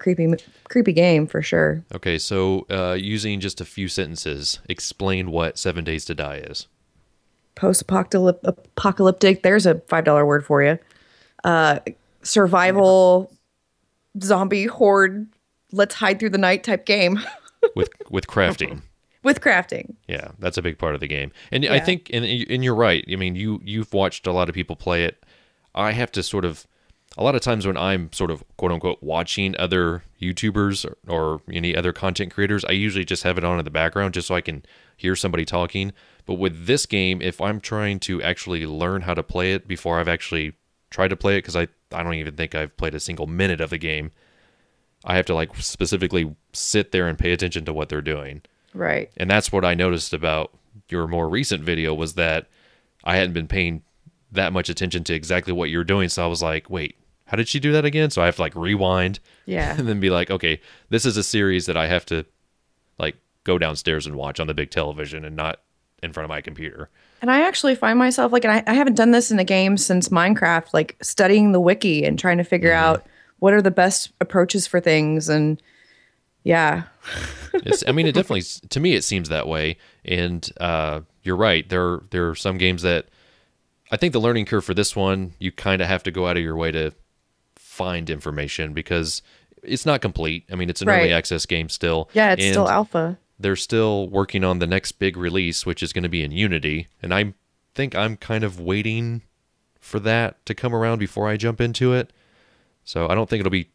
[SPEAKER 4] creepy game for sure.
[SPEAKER 1] Okay, so using just a few sentences, explain what 7 Days to Die is.
[SPEAKER 4] Post-apocalyptic. There's a $5 word for you. Survival, zombie horde. Let's hide through the night type game.
[SPEAKER 1] with crafting.
[SPEAKER 4] With crafting.
[SPEAKER 1] Yeah, that's a big part of the game. And I think, and you're right. I mean, you've watched a lot of people play it. I have to sort of, a lot of times when I'm sort of quote unquote watching other YouTubers or any other content creators, I usually just have it on in the background just so I can hear somebody talking. But with this game, if I'm trying to actually learn how to play it before I've actually tried to play it, because I don't even think I've played a single minute of the game, I have to like specifically sit there and pay attention to what they're doing.
[SPEAKER 4] Right.
[SPEAKER 1] And that's what I noticed about your more recent video, was that I hadn't been paying that much attention to exactly what you're doing. So I was like, wait, how did she do that again? So I have to like rewind and then be like, okay, this is a series that I have to like go downstairs and watch on the big television and not in front of my computer.
[SPEAKER 4] And I actually find myself like, and I haven't done this in a game since Minecraft, like studying the wiki and trying to figure out what are the best approaches for things. And yeah.
[SPEAKER 1] I mean, it definitely, to me, it seems that way. And you're right. There are some games that I think the learning curve for this one, you kind of have to go out of your way to find information because it's not complete. I mean, it's an early access game still.
[SPEAKER 4] Yeah, it's still alpha.
[SPEAKER 1] They're still working on the next big release, which is going to be in Unity. And I think I'm kind of waiting for that to come around before I jump into it. So I don't think it'll be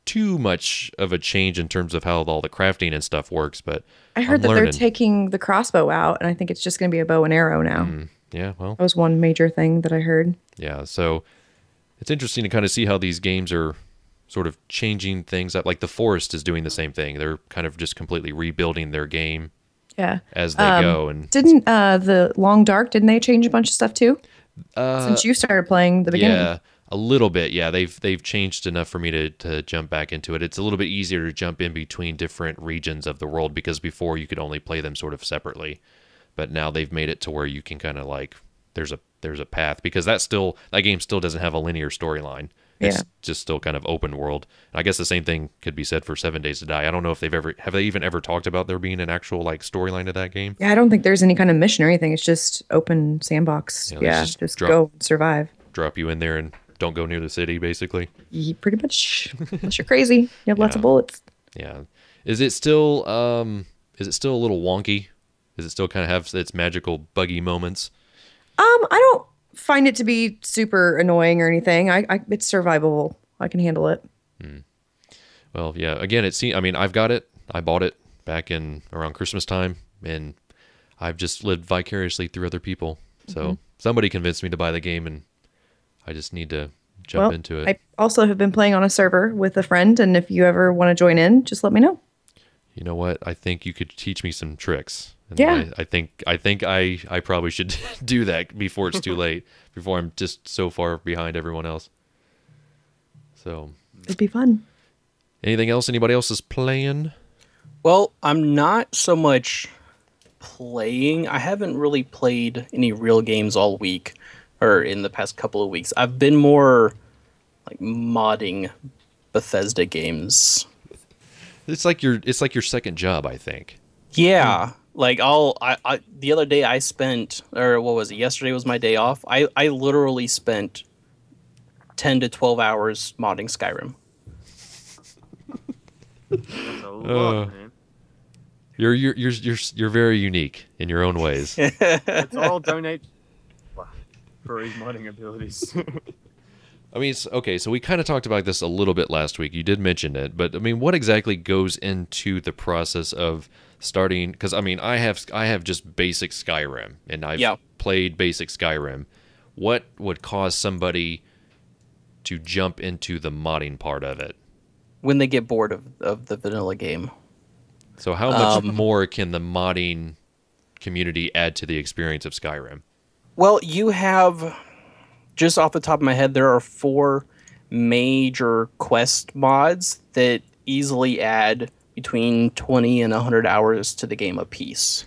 [SPEAKER 1] too much of a change in terms of how all the crafting and stuff works. But
[SPEAKER 4] I heard that they're taking the crossbow out, and I think it's just going to be a bow and arrow now.
[SPEAKER 1] Yeah, well.
[SPEAKER 4] That was one major thing that I heard.
[SPEAKER 1] Yeah, so it's interesting to kind of see how these games are sort of changing things up. Like The Forest is doing the same thing. They're kind of just completely rebuilding their game as they go. And
[SPEAKER 4] didn't the Long Dark, didn't they change a bunch of stuff too? Since you started playing the beginning.
[SPEAKER 1] Yeah, a little bit. Yeah, they've changed enough for me to jump back into it. It's a little bit easier to jump in between different regions of the world because before you could only play them sort of separately. But now they've made it to where you can kind of like, there's a path, because that game still doesn't have a linear storyline. It's just still kind of open world. And I guess the same thing could be said for 7 Days to Die. I don't know if have they even ever talked about there being an actual like storyline to that game?
[SPEAKER 4] Yeah, I don't think there's any kind of mission or anything. It's just open sandbox. Just go and survive.
[SPEAKER 1] Drop you in there and don't go near the city, basically.
[SPEAKER 4] Pretty much. Unless you're crazy. You have lots of bullets.
[SPEAKER 1] Yeah. Is it still a little wonky? Does it still kind of have its magical buggy moments?
[SPEAKER 4] I don't find it to be super annoying or anything. It's survivable. I can handle it.
[SPEAKER 1] Well, yeah. Again, I've got it. I bought it back in around Christmas time, and I've just lived vicariously through other people. So somebody convinced me to buy the game, and I just need to jump into it.
[SPEAKER 4] I also have been playing on a server with a friend, and if you ever want to join in, just let me know.
[SPEAKER 1] You know what? I think you could teach me some tricks. And
[SPEAKER 4] yeah.
[SPEAKER 1] I think I probably should do that before it's too late, before I'm just so far behind everyone else. So
[SPEAKER 4] it'd be fun.
[SPEAKER 1] Anything else anybody else is playing?
[SPEAKER 5] Well, I'm not so much playing. I haven't really played any real games all week or in the past couple of weeks. I've been more like modding Bethesda games.
[SPEAKER 1] It's like your second job, I think.
[SPEAKER 5] Yeah. Like I the other day I spent, or what was it? Yesterday was my day off. I literally spent 10 to 12 hours modding Skyrim.
[SPEAKER 2] That's a lot, man.
[SPEAKER 1] You're very unique in your own ways.
[SPEAKER 2] Let's all donate for his modding abilities.
[SPEAKER 1] I mean, okay, so we kind of talked about this a little bit last week. You did mention it, but I mean, what exactly goes into the process of starting? Because I mean, I have just basic Skyrim, and I've played basic Skyrim. What would cause somebody to jump into the modding part of it?
[SPEAKER 5] When they get bored of the vanilla game.
[SPEAKER 1] So how much more can the modding community add to the experience of Skyrim?
[SPEAKER 5] Well, you have, just off the top of my head, there are 4 major quest mods that easily add between 20 and 100 hours to the game apiece.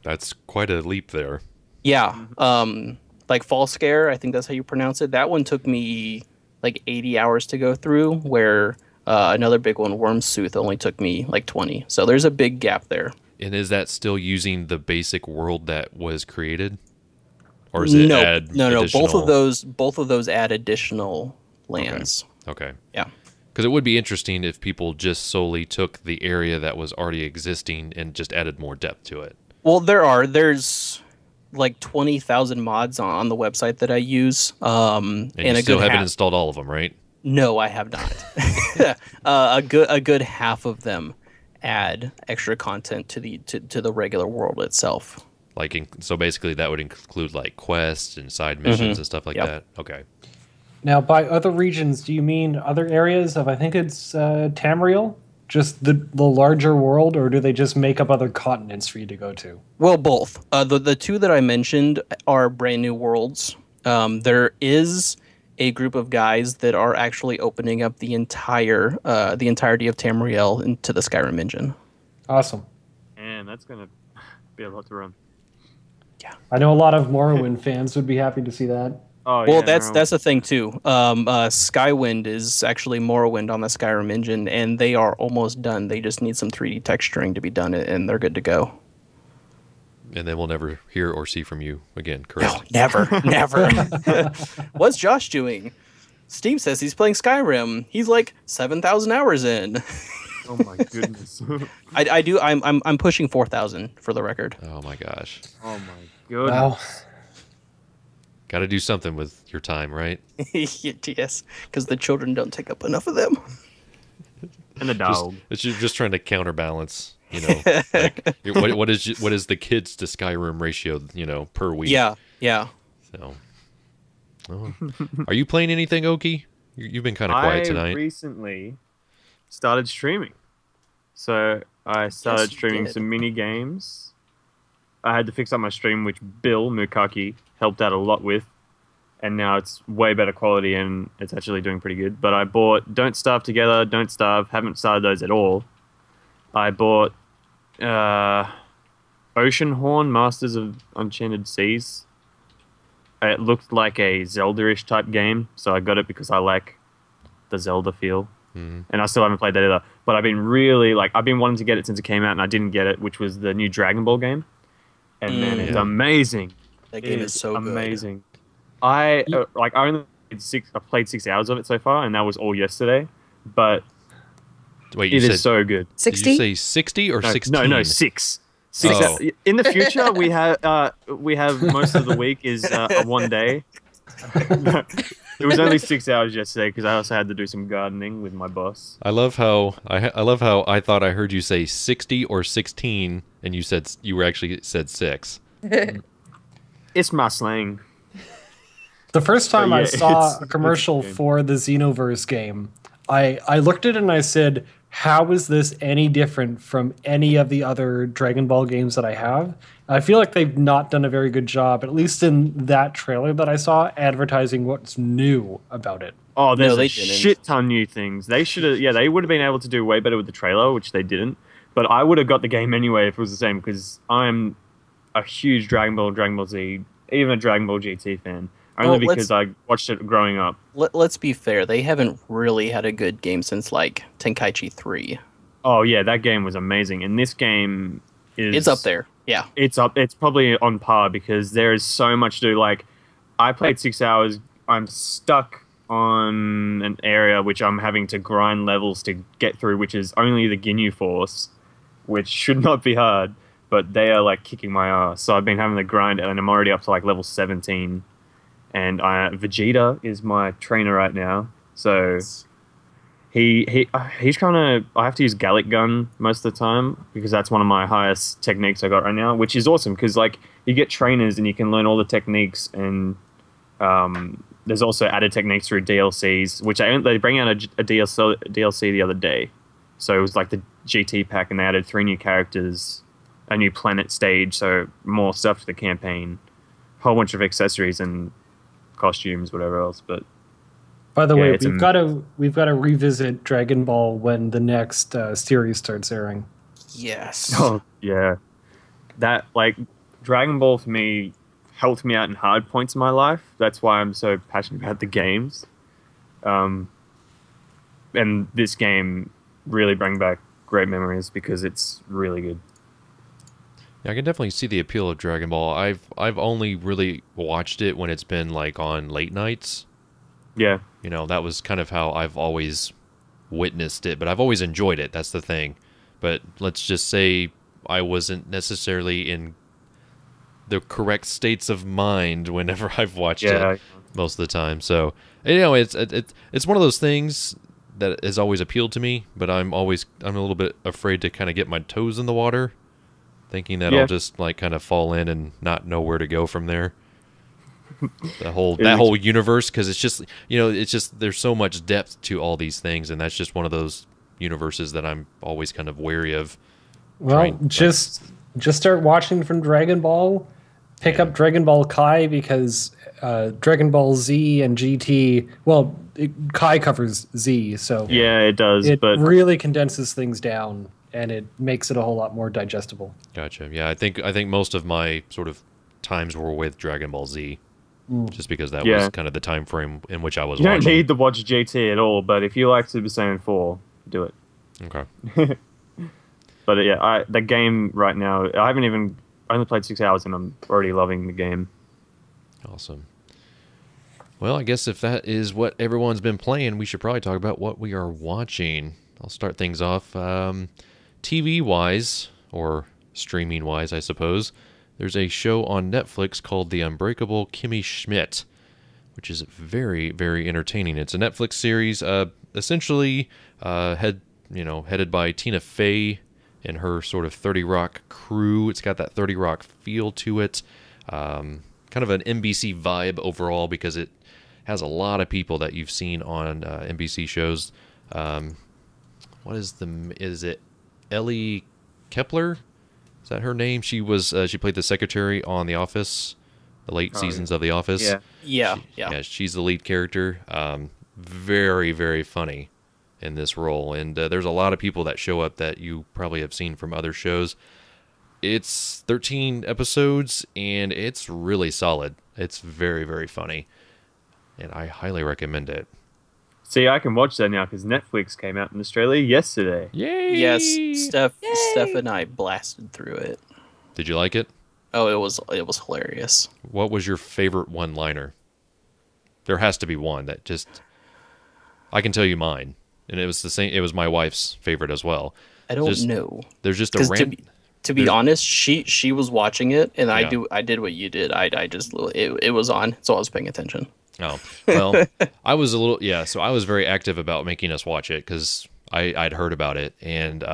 [SPEAKER 1] That's quite a leap there.
[SPEAKER 5] Yeah. Like Fall Scare, I think that's how you pronounce it. That one took me like 80 hours to go through, where another big one, Wormsooth, only took me like 20. So there's a big gap there.
[SPEAKER 1] And is that still using the basic world that was created? Or is it add
[SPEAKER 5] no.
[SPEAKER 1] additional...
[SPEAKER 5] Both of those add additional lands.
[SPEAKER 1] Okay.
[SPEAKER 5] Yeah.
[SPEAKER 1] Because it would be interesting if people just solely took the area that was already existing and just added more depth to it.
[SPEAKER 5] Well, there's like 20,000 mods on the website that I use.
[SPEAKER 1] And you still haven't installed all of them, right?
[SPEAKER 5] No, I have not. A good half of them add extra content to the regular world itself.
[SPEAKER 1] So basically that would include like quests and side missions and stuff like that. Okay.
[SPEAKER 3] Now, by other regions, do you mean other areas of, I think it's Tamriel? Just the larger world, or do they just make up other continents for you to go to?
[SPEAKER 5] Well, both. The two that I mentioned are brand new worlds. There is a group of guys that are actually opening up the entirety of Tamriel into the Skyrim engine.
[SPEAKER 3] Awesome.
[SPEAKER 2] And that's going to be a lot to run.
[SPEAKER 5] Yeah.
[SPEAKER 3] I know a lot of Morrowind fans would be happy to see that.
[SPEAKER 2] Oh,
[SPEAKER 5] well,
[SPEAKER 2] yeah,
[SPEAKER 5] that's the thing too. Skywind is actually Morrowind on the Skyrim engine, and they are almost done. They just need some 3D texturing to be done, and they're good to go.
[SPEAKER 1] And then we'll never hear or see from you again, correct?
[SPEAKER 5] No, never. What's Josh doing? Steam says he's playing Skyrim. He's like 7,000 hours in.
[SPEAKER 2] Oh my goodness.
[SPEAKER 5] I'm pushing 4,000 for the record.
[SPEAKER 1] Oh my gosh.
[SPEAKER 2] Oh my goodness.
[SPEAKER 3] Wow.
[SPEAKER 1] Got to do something with your time, right?
[SPEAKER 5] Yes, because the children don't take up enough of them.
[SPEAKER 2] And the dog.
[SPEAKER 1] It's just trying to counterbalance, like what is the kids to Skyrim ratio, per week?
[SPEAKER 5] Yeah.
[SPEAKER 1] So, are you playing anything, Oaky? You've been kind of quiet tonight.
[SPEAKER 2] I recently started streaming, so I started streaming some mini games. I had to fix up my stream, which Bill Mukaki helped out a lot with, and now it's way better quality and it's actually doing pretty good. But I bought Don't Starve Together, Don't Starve, haven't started those at all. I bought Oceanhorn, Masters of Enchanted Seas. It looked like a Zelda-ish type game, so I got it because I like the Zelda feel. And I still haven't played that either. But I've been I've been wanting to get it since it came out, and I didn't get it, which was the new Dragon Ball game. And man, it's amazing.
[SPEAKER 5] That game is so
[SPEAKER 2] amazing. I only played 6 hours of it so far, and that was all yesterday. But
[SPEAKER 1] wait,
[SPEAKER 2] it is so good.
[SPEAKER 4] 60?
[SPEAKER 1] Did you say 60 or 16?
[SPEAKER 2] No, 6.
[SPEAKER 1] Oh.
[SPEAKER 2] In the future, we have most of the week is a one day. It was only 6 hours yesterday because I also had to do some gardening with my boss.
[SPEAKER 1] I love how I thought I heard you say 60 or 16, and you actually said 6.
[SPEAKER 2] It's my slang.
[SPEAKER 3] The first time I saw a commercial for the Xenoverse game, I looked at it and I said, how is this any different from any of the other Dragon Ball games that I have? I feel like they've not done a very good job, at least in that trailer that I saw, advertising what's new about it.
[SPEAKER 2] Oh, there's a shit ton new things. They should have, they would have been able to do way better with the trailer, which they didn't. But I would have got the game anyway if it was the same, because I'm a huge Dragon Ball Z, even a Dragon Ball GT fan. Only because I watched it growing up.
[SPEAKER 5] Let's be fair. They haven't really had a good game since, like, Tenkaichi 3.
[SPEAKER 2] Oh, yeah, that game was amazing. And this game is...
[SPEAKER 5] It's up there, yeah.
[SPEAKER 2] It's probably on par because there is so much to do. Like, I played 6 hours. I'm stuck on an area which I'm having to grind levels to get through, which is only the Ginyu Force, which should not be hard. But they are, like, kicking my ass. So I've been having to grind, and I'm already up to, like, level 17. And Vegeta is my trainer right now, so he's kind of... I have to use Gallic Gun most of the time because that's one of my highest techniques I got right now, which is awesome because like you get trainers and you can learn all the techniques, and there's also added techniques through DLCs, which they bring out a DLC the other day. So it was like the GT pack, and they added 3 new characters, a new planet stage, so more stuff to the campaign, a whole bunch of accessories and costumes, whatever else. But
[SPEAKER 3] By the
[SPEAKER 2] Yeah,
[SPEAKER 3] way,
[SPEAKER 2] it's
[SPEAKER 3] we've got to revisit Dragon Ball when the next series starts airing.
[SPEAKER 5] Yes.
[SPEAKER 2] Oh yeah, that like Dragon Ball for me helped me out in hard points in my life. That's why I'm so passionate about the games. And this game really bring back great memories because it's really good.
[SPEAKER 1] Yeah, I can definitely see the appeal of Dragon Ball. I've only really watched it when it's been like on late nights.
[SPEAKER 2] Yeah,
[SPEAKER 1] You know, that was kind of how I've always witnessed it, but I've always enjoyed it. That's the thing. But let's just say I wasn't necessarily in the correct states of mind whenever I've watched it most of the time. So, you know, it's one of those things that has always appealed to me, but I'm a little bit afraid to kind of get my toes in the water, thinking that I'll just like kind of fall in and not know where to go from there. That whole universe, because it's just, you know, it's just there's so much depth to all these things, and that's just one of those universes that I'm always kind of wary of.
[SPEAKER 3] Well, just start watching from Dragon Ball. Pick up Dragon Ball Kai, because Dragon Ball Z and GT. Well, Kai covers Z, so
[SPEAKER 2] yeah, it does.
[SPEAKER 3] It
[SPEAKER 2] but
[SPEAKER 3] really condenses things down, and it makes it a whole lot more digestible.
[SPEAKER 1] Gotcha. Yeah, I think most of my sort of times were with Dragon Ball Z, just because that was kind of the time frame in which I was watching.
[SPEAKER 2] You don't need to watch GT at all, but if you like Super Saiyan 4, do it.
[SPEAKER 1] Okay.
[SPEAKER 2] But yeah, the game right now, I only played 6 hours and I'm already loving the game.
[SPEAKER 1] Awesome. Well, I guess if that is what everyone's been playing, we should probably talk about what we are watching. I'll start things off. TV-wise, or streaming-wise, I suppose, there's a show on Netflix called The Unbreakable Kimmy Schmidt, which is very, very entertaining. It's a Netflix series, essentially headed by Tina Fey and her sort of 30 Rock crew. It's got that 30 Rock feel to it. Kind of an NBC vibe overall, because it has a lot of people that you've seen on NBC shows. Is it Ellie Kepler? Is that her name? She played the secretary on The Office, the late seasons of The Office.
[SPEAKER 5] Yeah.
[SPEAKER 1] She's the lead character. Very, very funny in this role, and there's a lot of people that show up that you probably have seen from other shows. It's 13 episodes, and it's really solid. It's very, very funny, and I highly recommend it.
[SPEAKER 2] See, I can watch that now because Netflix came out in Australia yesterday.
[SPEAKER 1] Yay!
[SPEAKER 5] Yes, Steph and I blasted through it.
[SPEAKER 1] Did you like it?
[SPEAKER 5] Oh, it was hilarious.
[SPEAKER 1] What was your favorite one-liner? There has to be one that just... I can tell you mine, and it was the same. It was my wife's favorite as well.
[SPEAKER 5] I don't know.
[SPEAKER 1] There's just a random...
[SPEAKER 5] To be honest, she was watching it, and I did what you did. It was on, so I was paying attention.
[SPEAKER 1] Oh, well, I was a little, so I was very active about making us watch it because I'd heard about it. And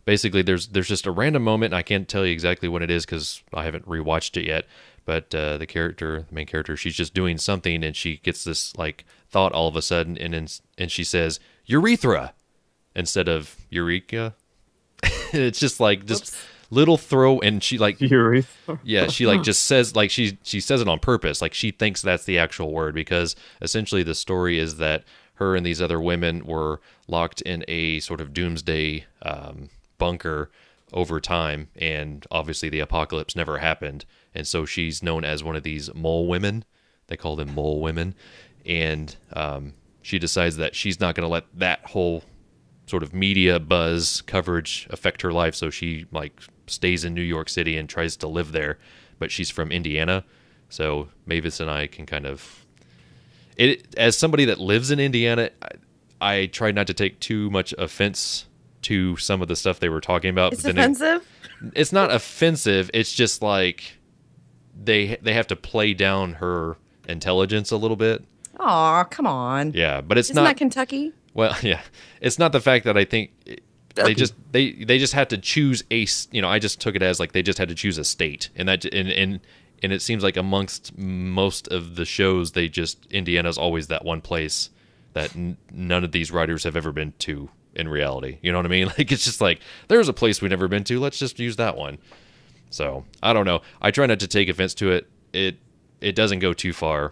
[SPEAKER 1] basically there's just a random moment, and I can't tell you exactly what it is because I haven't rewatched it yet. But the main character, she's just doing something, and she gets this like thought all of a sudden, and she says, urethra, instead of eureka. It's just like, little throw, and she like she like just says, like she says it on purpose, like she thinks that's the actual word, because essentially the story is that her and these other women were locked in a sort of doomsday bunker over time, and obviously the apocalypse never happened, and so she's known as one of these mole women. They call them mole women, and she decides that she's not going to let that whole sort of media buzz coverage affect her life, so she like stays in New York City and tries to live there, but she's from Indiana, so Mavis and I can kind of, as somebody that lives in Indiana, I try not to take too much offense to some of the stuff they were talking about.
[SPEAKER 4] It's offensive?
[SPEAKER 1] It's not offensive, it's just like they have to play down her intelligence a little bit.
[SPEAKER 4] Aw, come on.
[SPEAKER 1] Yeah, but it's
[SPEAKER 4] Isn't
[SPEAKER 1] not
[SPEAKER 4] that Kentucky?
[SPEAKER 1] Well, yeah, it's not the fact that I think they just had to choose a. I just took it as like they just had to choose a state, and it seems like amongst most of the shows, Indiana's always that one place that none of these writers have ever been to in reality. You know what I mean? Like it's just like there's a place we've never been to. Let's just use that one. So I don't know. I try not to take offense to it. It doesn't go too far,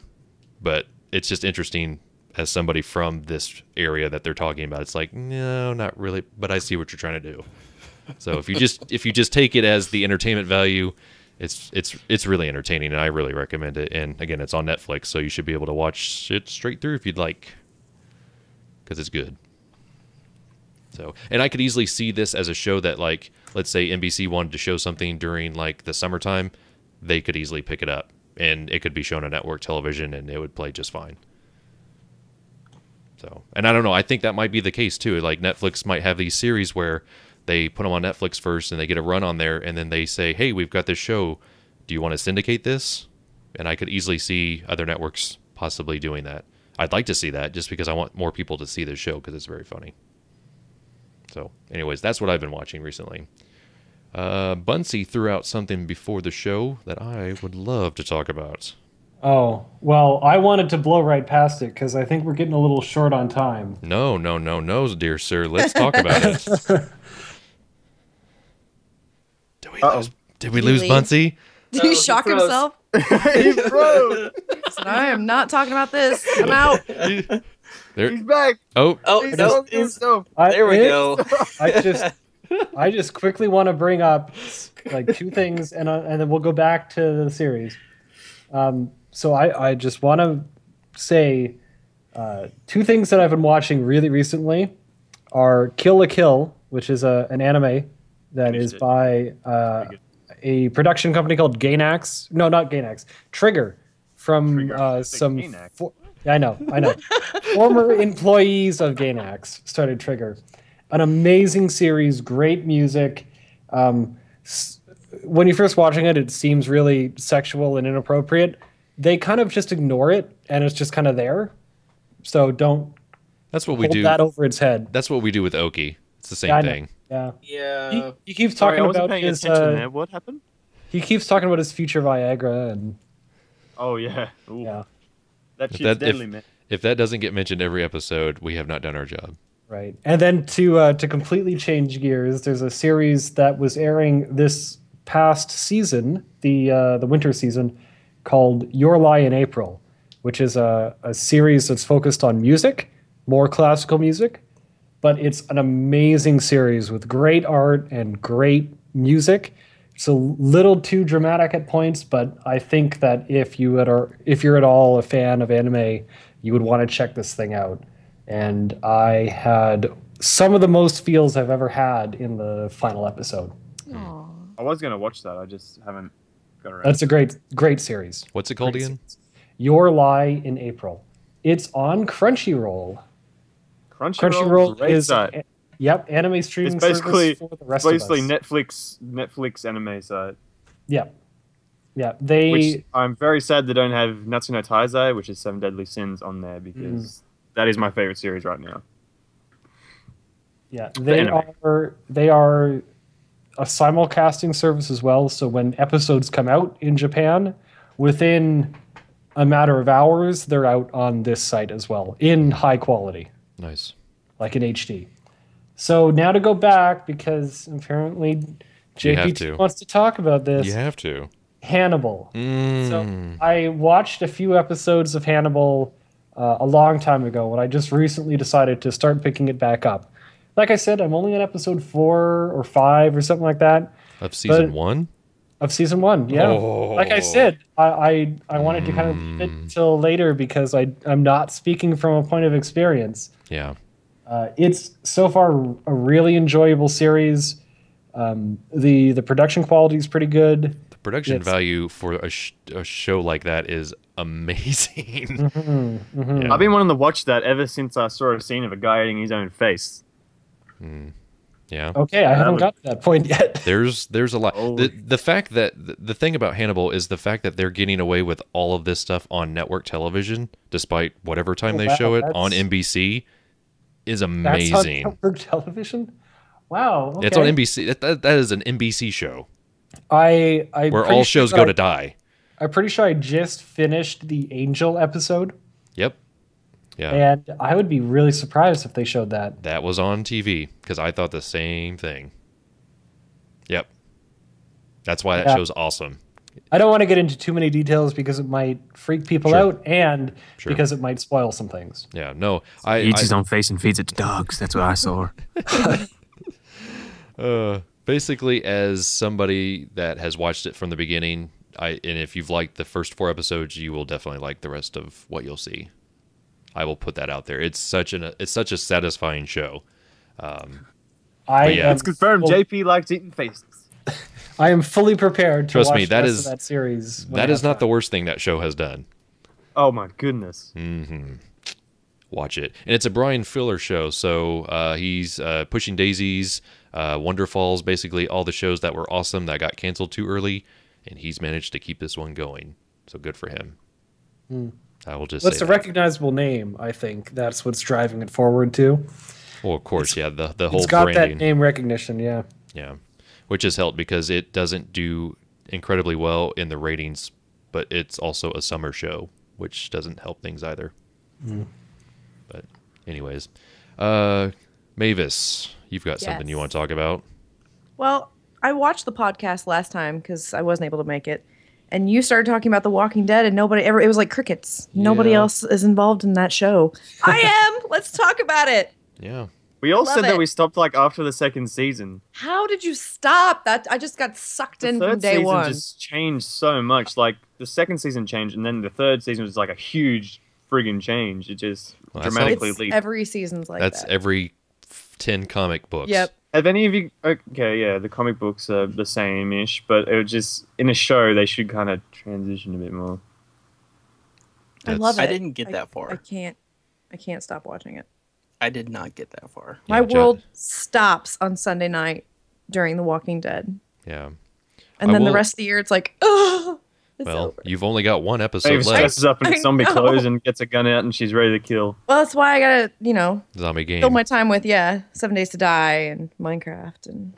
[SPEAKER 1] but it's just interesting as somebody from this area that they're talking about. It's like, no, not really, but I see what you're trying to do. So if you just take it as the entertainment value, it's really entertaining, and I really recommend it. And again, it's on Netflix, so you should be able to watch it straight through if you'd like, because it's good. So, and I could easily see this as a show that, like, let's say NBC wanted to show something during like the summertime, they could easily pick it up, and it could be shown on network television, and it would play just fine. So, and I don't know, I think that might be the case too. Like Netflix might have these series where they put them on Netflix first, and they get a run on there, and then they say, "Hey, we've got this show. Do you want to syndicate this?" And I could easily see other networks possibly doing that. I'd like to see that, just because I want more people to see this show because it's very funny. So, anyways, that's what I've been watching recently. Bunsy threw out something before the show that I would love to talk about.
[SPEAKER 3] Oh, well, I wanted to blow right past it because I think we're getting a little short on time.
[SPEAKER 1] No, dear sir. Let's talk about it. Did we lose
[SPEAKER 4] leave?
[SPEAKER 1] Bunsy?
[SPEAKER 4] Did he shock himself?
[SPEAKER 2] He froze.
[SPEAKER 4] Said, I am not talking about this. I'm out.
[SPEAKER 2] He's back.
[SPEAKER 1] Oh,
[SPEAKER 2] He's
[SPEAKER 5] no,
[SPEAKER 2] talking to himself.
[SPEAKER 5] There we go.
[SPEAKER 3] I just quickly want to bring up like two things, and then we'll go back to the series. So I just want to say two things that I've been watching really recently are Kill la Kill, which is an anime that is by a production company called Gainax. No, not Gainax. Trigger from some. I know. Former employees of Gainax started Trigger. An amazing series, great music. When you're first watching it, it seems really sexual and inappropriate. They kind of just ignore it, and it's just kind of there. So don't.
[SPEAKER 1] That's what we
[SPEAKER 3] hold
[SPEAKER 1] do.
[SPEAKER 3] that over its head.
[SPEAKER 1] That's what we do with Oaky. It's the same thing.
[SPEAKER 3] Yeah. He keeps talking about his.
[SPEAKER 2] There. What happened?
[SPEAKER 3] He keeps talking about his future Viagra and.
[SPEAKER 2] Oh yeah. Ooh.
[SPEAKER 3] Yeah.
[SPEAKER 2] That shit's deadly, man.
[SPEAKER 1] If that doesn't get mentioned every episode, we have not done our job.
[SPEAKER 3] Right. And then to completely change gears, there's a series that was airing this past season, the winter season, called Your Lie in April, which is a series that's focused on music, more classical music, but it's an amazing series with great art and great music. It's a little too dramatic at points, but I think that if you're at all a fan of anime, you would want to check this thing out. And I had some of the most feels I've ever had in the final episode.
[SPEAKER 4] Aww.
[SPEAKER 2] I was gonna watch that. I just haven't got around.
[SPEAKER 3] That's a great series.
[SPEAKER 1] What's it called
[SPEAKER 3] Great
[SPEAKER 1] again?
[SPEAKER 3] series. Your Lie in April. It's on Crunchyroll.
[SPEAKER 2] Crunchyroll is
[SPEAKER 3] anime streaming
[SPEAKER 2] it's basically
[SPEAKER 3] service for the rest
[SPEAKER 2] basically
[SPEAKER 3] of us.
[SPEAKER 2] Netflix anime site.
[SPEAKER 3] Yeah.
[SPEAKER 2] Which I'm very sad they don't have Natsu no Taizai, which is Seven Deadly Sins, on there because that is my favorite series right now.
[SPEAKER 3] Yeah, they are a simulcasting service as well. So when episodes come out in Japan, within a matter of hours, they're out on this site as well in high quality.
[SPEAKER 1] Nice.
[SPEAKER 3] Like in HD. So now to go back, because apparently JPT wants to talk about this.
[SPEAKER 1] You have to.
[SPEAKER 3] Hannibal. So I watched a few episodes of Hannibal a long time ago when I just recently decided to start picking it back up. Like I said, I'm only on episode 4 or 5 or something like that.
[SPEAKER 1] Of season 1?
[SPEAKER 3] Of season 1, yeah.
[SPEAKER 1] Oh.
[SPEAKER 3] Like I said, I wanted to kind of leave it until later because I'm not speaking from a point of experience.
[SPEAKER 1] Yeah.
[SPEAKER 3] It's so far a really enjoyable series. The production quality is pretty good.
[SPEAKER 1] The production value for a show like that is amazing. Yeah.
[SPEAKER 2] I've been wanting to watch that ever since I saw a scene of a guy eating his own face.
[SPEAKER 1] Yeah.
[SPEAKER 3] Okay, I haven't got to that point yet.
[SPEAKER 1] There's a lot. The fact that the thing about Hannibal is the fact that they're getting away with all of this stuff on network television, despite whatever time they show it on NBC, is amazing.
[SPEAKER 3] That's on network television? Wow. Okay.
[SPEAKER 1] It's on NBC. That is an NBC show.
[SPEAKER 3] Where
[SPEAKER 1] all shows go to die.
[SPEAKER 3] I'm pretty sure I just finished the Angel episode.
[SPEAKER 1] Yep. Yeah.
[SPEAKER 3] And I would be really surprised if they showed that.
[SPEAKER 1] That was on TV because I thought the same thing. Yep. That's why that show's awesome.
[SPEAKER 3] I don't want to get into too many details because it might freak people
[SPEAKER 1] Sure.
[SPEAKER 3] out and
[SPEAKER 1] Sure.
[SPEAKER 3] because it might spoil some things.
[SPEAKER 1] Yeah, no,
[SPEAKER 6] He eats his own face and feeds it to dogs. That's what I saw.
[SPEAKER 1] Basically, as somebody that has watched it from the beginning, and if you've liked the first 4 episodes, you will definitely like the rest of what you'll see. I will put that out there. It's such a satisfying show. Yeah.
[SPEAKER 2] It's confirmed. JP likes eating faces.
[SPEAKER 3] I am fully prepared to
[SPEAKER 1] Trust
[SPEAKER 3] watch
[SPEAKER 1] me,
[SPEAKER 3] the rest of that series.
[SPEAKER 1] That is not the worst thing that show has done.
[SPEAKER 2] Oh my goodness.
[SPEAKER 1] Watch it. And it's a Brian Fuller show, so he's Pushing Daisies, Wonder Falls, basically all the shows that were awesome that got canceled too early, and he's managed to keep this one going. So good for him. I will just
[SPEAKER 3] It's
[SPEAKER 1] say
[SPEAKER 3] a
[SPEAKER 1] that.
[SPEAKER 3] recognizable name, I think. That's what's driving it forward, too.
[SPEAKER 1] Well, of course, the whole
[SPEAKER 3] It's got
[SPEAKER 1] branding.
[SPEAKER 3] that name recognition, yeah.
[SPEAKER 1] Yeah, which has helped because it doesn't do incredibly well in the ratings, but it's also a summer show, which doesn't help things either. But anyways, Mavis, you've got something you want to talk about?
[SPEAKER 4] Well, I watched the podcast last time because I wasn't able to make it. And you started talking about The Walking Dead, and it was like crickets. Nobody
[SPEAKER 1] Yeah.
[SPEAKER 4] else is involved in that show. I am! Let's talk about it.
[SPEAKER 1] Yeah.
[SPEAKER 2] We all
[SPEAKER 4] Love
[SPEAKER 2] said that
[SPEAKER 4] it.
[SPEAKER 2] we stopped like after the second season.
[SPEAKER 4] How did you stop? That I just got sucked
[SPEAKER 2] The
[SPEAKER 4] in from
[SPEAKER 2] third
[SPEAKER 4] day
[SPEAKER 2] season
[SPEAKER 4] one.
[SPEAKER 2] just changed so much. Like the second season changed, and then the third season was like a huge friggin' change. It just
[SPEAKER 1] Well, that's
[SPEAKER 2] dramatically
[SPEAKER 4] It's
[SPEAKER 2] leaped.
[SPEAKER 4] every season's like
[SPEAKER 1] That's
[SPEAKER 4] that.
[SPEAKER 1] every 10 comic books.
[SPEAKER 4] Yep.
[SPEAKER 2] Have any of you? Okay, yeah, the comic books are the same-ish, but it was just in a show they should kind of transition a bit more.
[SPEAKER 4] I love it.
[SPEAKER 5] I didn't get that far.
[SPEAKER 4] I can't stop watching it.
[SPEAKER 5] I did not get that far.
[SPEAKER 4] My
[SPEAKER 1] Yeah,
[SPEAKER 4] world stops on Sunday night during The Walking Dead.
[SPEAKER 1] Yeah.
[SPEAKER 4] And
[SPEAKER 1] I
[SPEAKER 4] then the
[SPEAKER 1] will-
[SPEAKER 4] rest of the year it's like, oh, it's
[SPEAKER 1] Well,
[SPEAKER 4] over.
[SPEAKER 1] you've only got one episode
[SPEAKER 2] Mavis
[SPEAKER 1] left.
[SPEAKER 2] dresses up in
[SPEAKER 4] I
[SPEAKER 2] zombie
[SPEAKER 4] know.
[SPEAKER 2] clothes and gets a gun out, and she's ready to kill.
[SPEAKER 4] Well, that's why I gotta,
[SPEAKER 1] Zombie game.
[SPEAKER 4] fill my time with 7 Days to Die and Minecraft and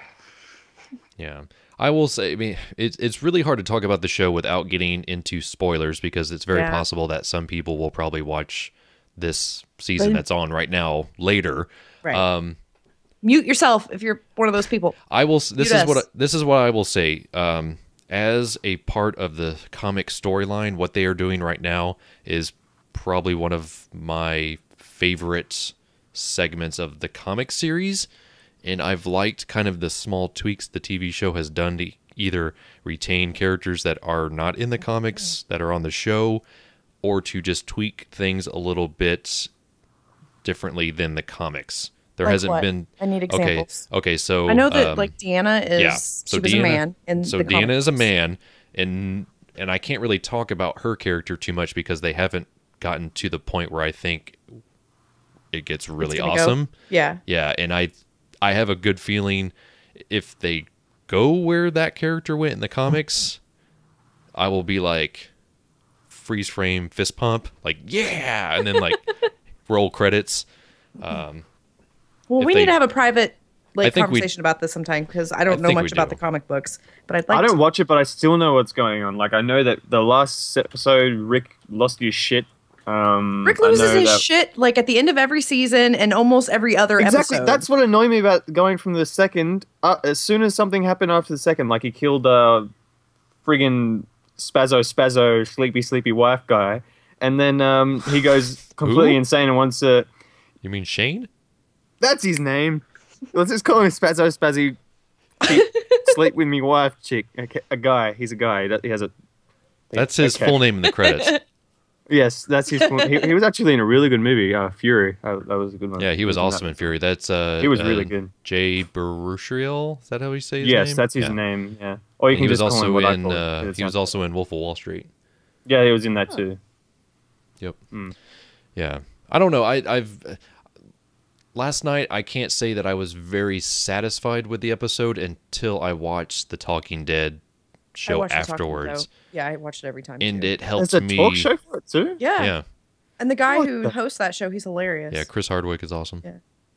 [SPEAKER 1] Yeah. I will say, I mean, it's really hard to talk about the show without getting into spoilers because it's very
[SPEAKER 4] Yeah.
[SPEAKER 1] possible that some people will probably watch this season
[SPEAKER 4] Right.
[SPEAKER 1] that's on right now later.
[SPEAKER 4] right. Mute yourself if you're one of those people.
[SPEAKER 1] I will. This
[SPEAKER 4] Mute
[SPEAKER 1] is what
[SPEAKER 4] us.
[SPEAKER 1] this is what I will say. As a part of the comic storyline, what they are doing right now is probably one of my favorite segments of the comic series, and I've liked kind of the small tweaks the TV show has done to either retain characters that are not in the comics that are on the show, or to just tweak things a little bit differently than the comics. There
[SPEAKER 4] Like
[SPEAKER 1] hasn't
[SPEAKER 4] what?
[SPEAKER 1] been.
[SPEAKER 4] I need examples.
[SPEAKER 1] Okay. So
[SPEAKER 4] I know that Deanna is
[SPEAKER 1] so
[SPEAKER 4] she was
[SPEAKER 1] Deanna,
[SPEAKER 4] a man in
[SPEAKER 1] so
[SPEAKER 4] the
[SPEAKER 1] Deanna
[SPEAKER 4] comic
[SPEAKER 1] is a
[SPEAKER 4] books.
[SPEAKER 1] man, and I can't really talk about her character too much because they haven't gotten to the point where I think it gets really
[SPEAKER 4] gonna go.
[SPEAKER 1] awesome.
[SPEAKER 4] Yeah.
[SPEAKER 1] Yeah, and I have a good feeling if they go where that character went in the comics, I will be like freeze frame, fist pump, like yeah, and then like roll credits.
[SPEAKER 4] Well,
[SPEAKER 1] If
[SPEAKER 4] we
[SPEAKER 1] they-
[SPEAKER 4] need to have a private
[SPEAKER 1] I think we-
[SPEAKER 4] conversation about this sometime because I don't know
[SPEAKER 1] think we
[SPEAKER 4] much about
[SPEAKER 1] do.
[SPEAKER 4] the comic books, but I'd like
[SPEAKER 2] I don't
[SPEAKER 4] to.
[SPEAKER 2] watch it, but I still know what's going on. Like I know that the last episode, Rick lost his shit.
[SPEAKER 4] Rick
[SPEAKER 2] I
[SPEAKER 4] loses
[SPEAKER 2] know
[SPEAKER 4] his
[SPEAKER 2] that-
[SPEAKER 4] shit like at the end of every season and almost every other
[SPEAKER 2] Exactly.
[SPEAKER 4] episode.
[SPEAKER 2] That's what annoyed me about going from the second. As soon as something happened after the second, like he killed friggin' spazzo, sleepy wife guy, and then he goes completely
[SPEAKER 1] Who?
[SPEAKER 2] insane and wants to.
[SPEAKER 1] You mean Shane?
[SPEAKER 2] That's his name. Let's just call him spazzy. Sleep with me wife chick. A guy. He's a guy. He has a.
[SPEAKER 1] That's his
[SPEAKER 2] Okay.
[SPEAKER 1] full name in the credits.
[SPEAKER 2] Yes, that's his. He was actually in a really good movie, Fury. That was a good one.
[SPEAKER 1] Yeah, he was
[SPEAKER 2] in that.
[SPEAKER 1] awesome in Fury. That's
[SPEAKER 2] He was really good.
[SPEAKER 1] Jay Baruchel. Is that how you say his name?
[SPEAKER 2] Yes, that's his
[SPEAKER 1] Yeah.
[SPEAKER 2] name. Yeah. Or you
[SPEAKER 1] And
[SPEAKER 2] can
[SPEAKER 1] he was
[SPEAKER 2] just call him
[SPEAKER 1] also
[SPEAKER 2] what I
[SPEAKER 1] in.
[SPEAKER 2] call it, 'cause it
[SPEAKER 1] He was
[SPEAKER 2] sounds-
[SPEAKER 1] also in Wolf of Wall Street.
[SPEAKER 2] Yeah, he was in that too.
[SPEAKER 1] Yep. Yeah. I don't know. I've last night I can't say that I was very satisfied with the episode until I watched the Talking Dead
[SPEAKER 4] I
[SPEAKER 1] show
[SPEAKER 4] watch the Talking
[SPEAKER 1] afterwards,
[SPEAKER 4] Show. Yeah, I watch it every time.
[SPEAKER 1] and
[SPEAKER 4] too.
[SPEAKER 1] it
[SPEAKER 2] There's
[SPEAKER 1] helped
[SPEAKER 2] a
[SPEAKER 1] me.
[SPEAKER 2] talk show for it too.
[SPEAKER 4] Yeah.
[SPEAKER 1] Yeah.
[SPEAKER 4] And the guy
[SPEAKER 2] What
[SPEAKER 4] who
[SPEAKER 2] the-
[SPEAKER 4] hosts that show, he's hilarious.
[SPEAKER 1] Yeah. Chris Hardwick is awesome.
[SPEAKER 4] Yeah.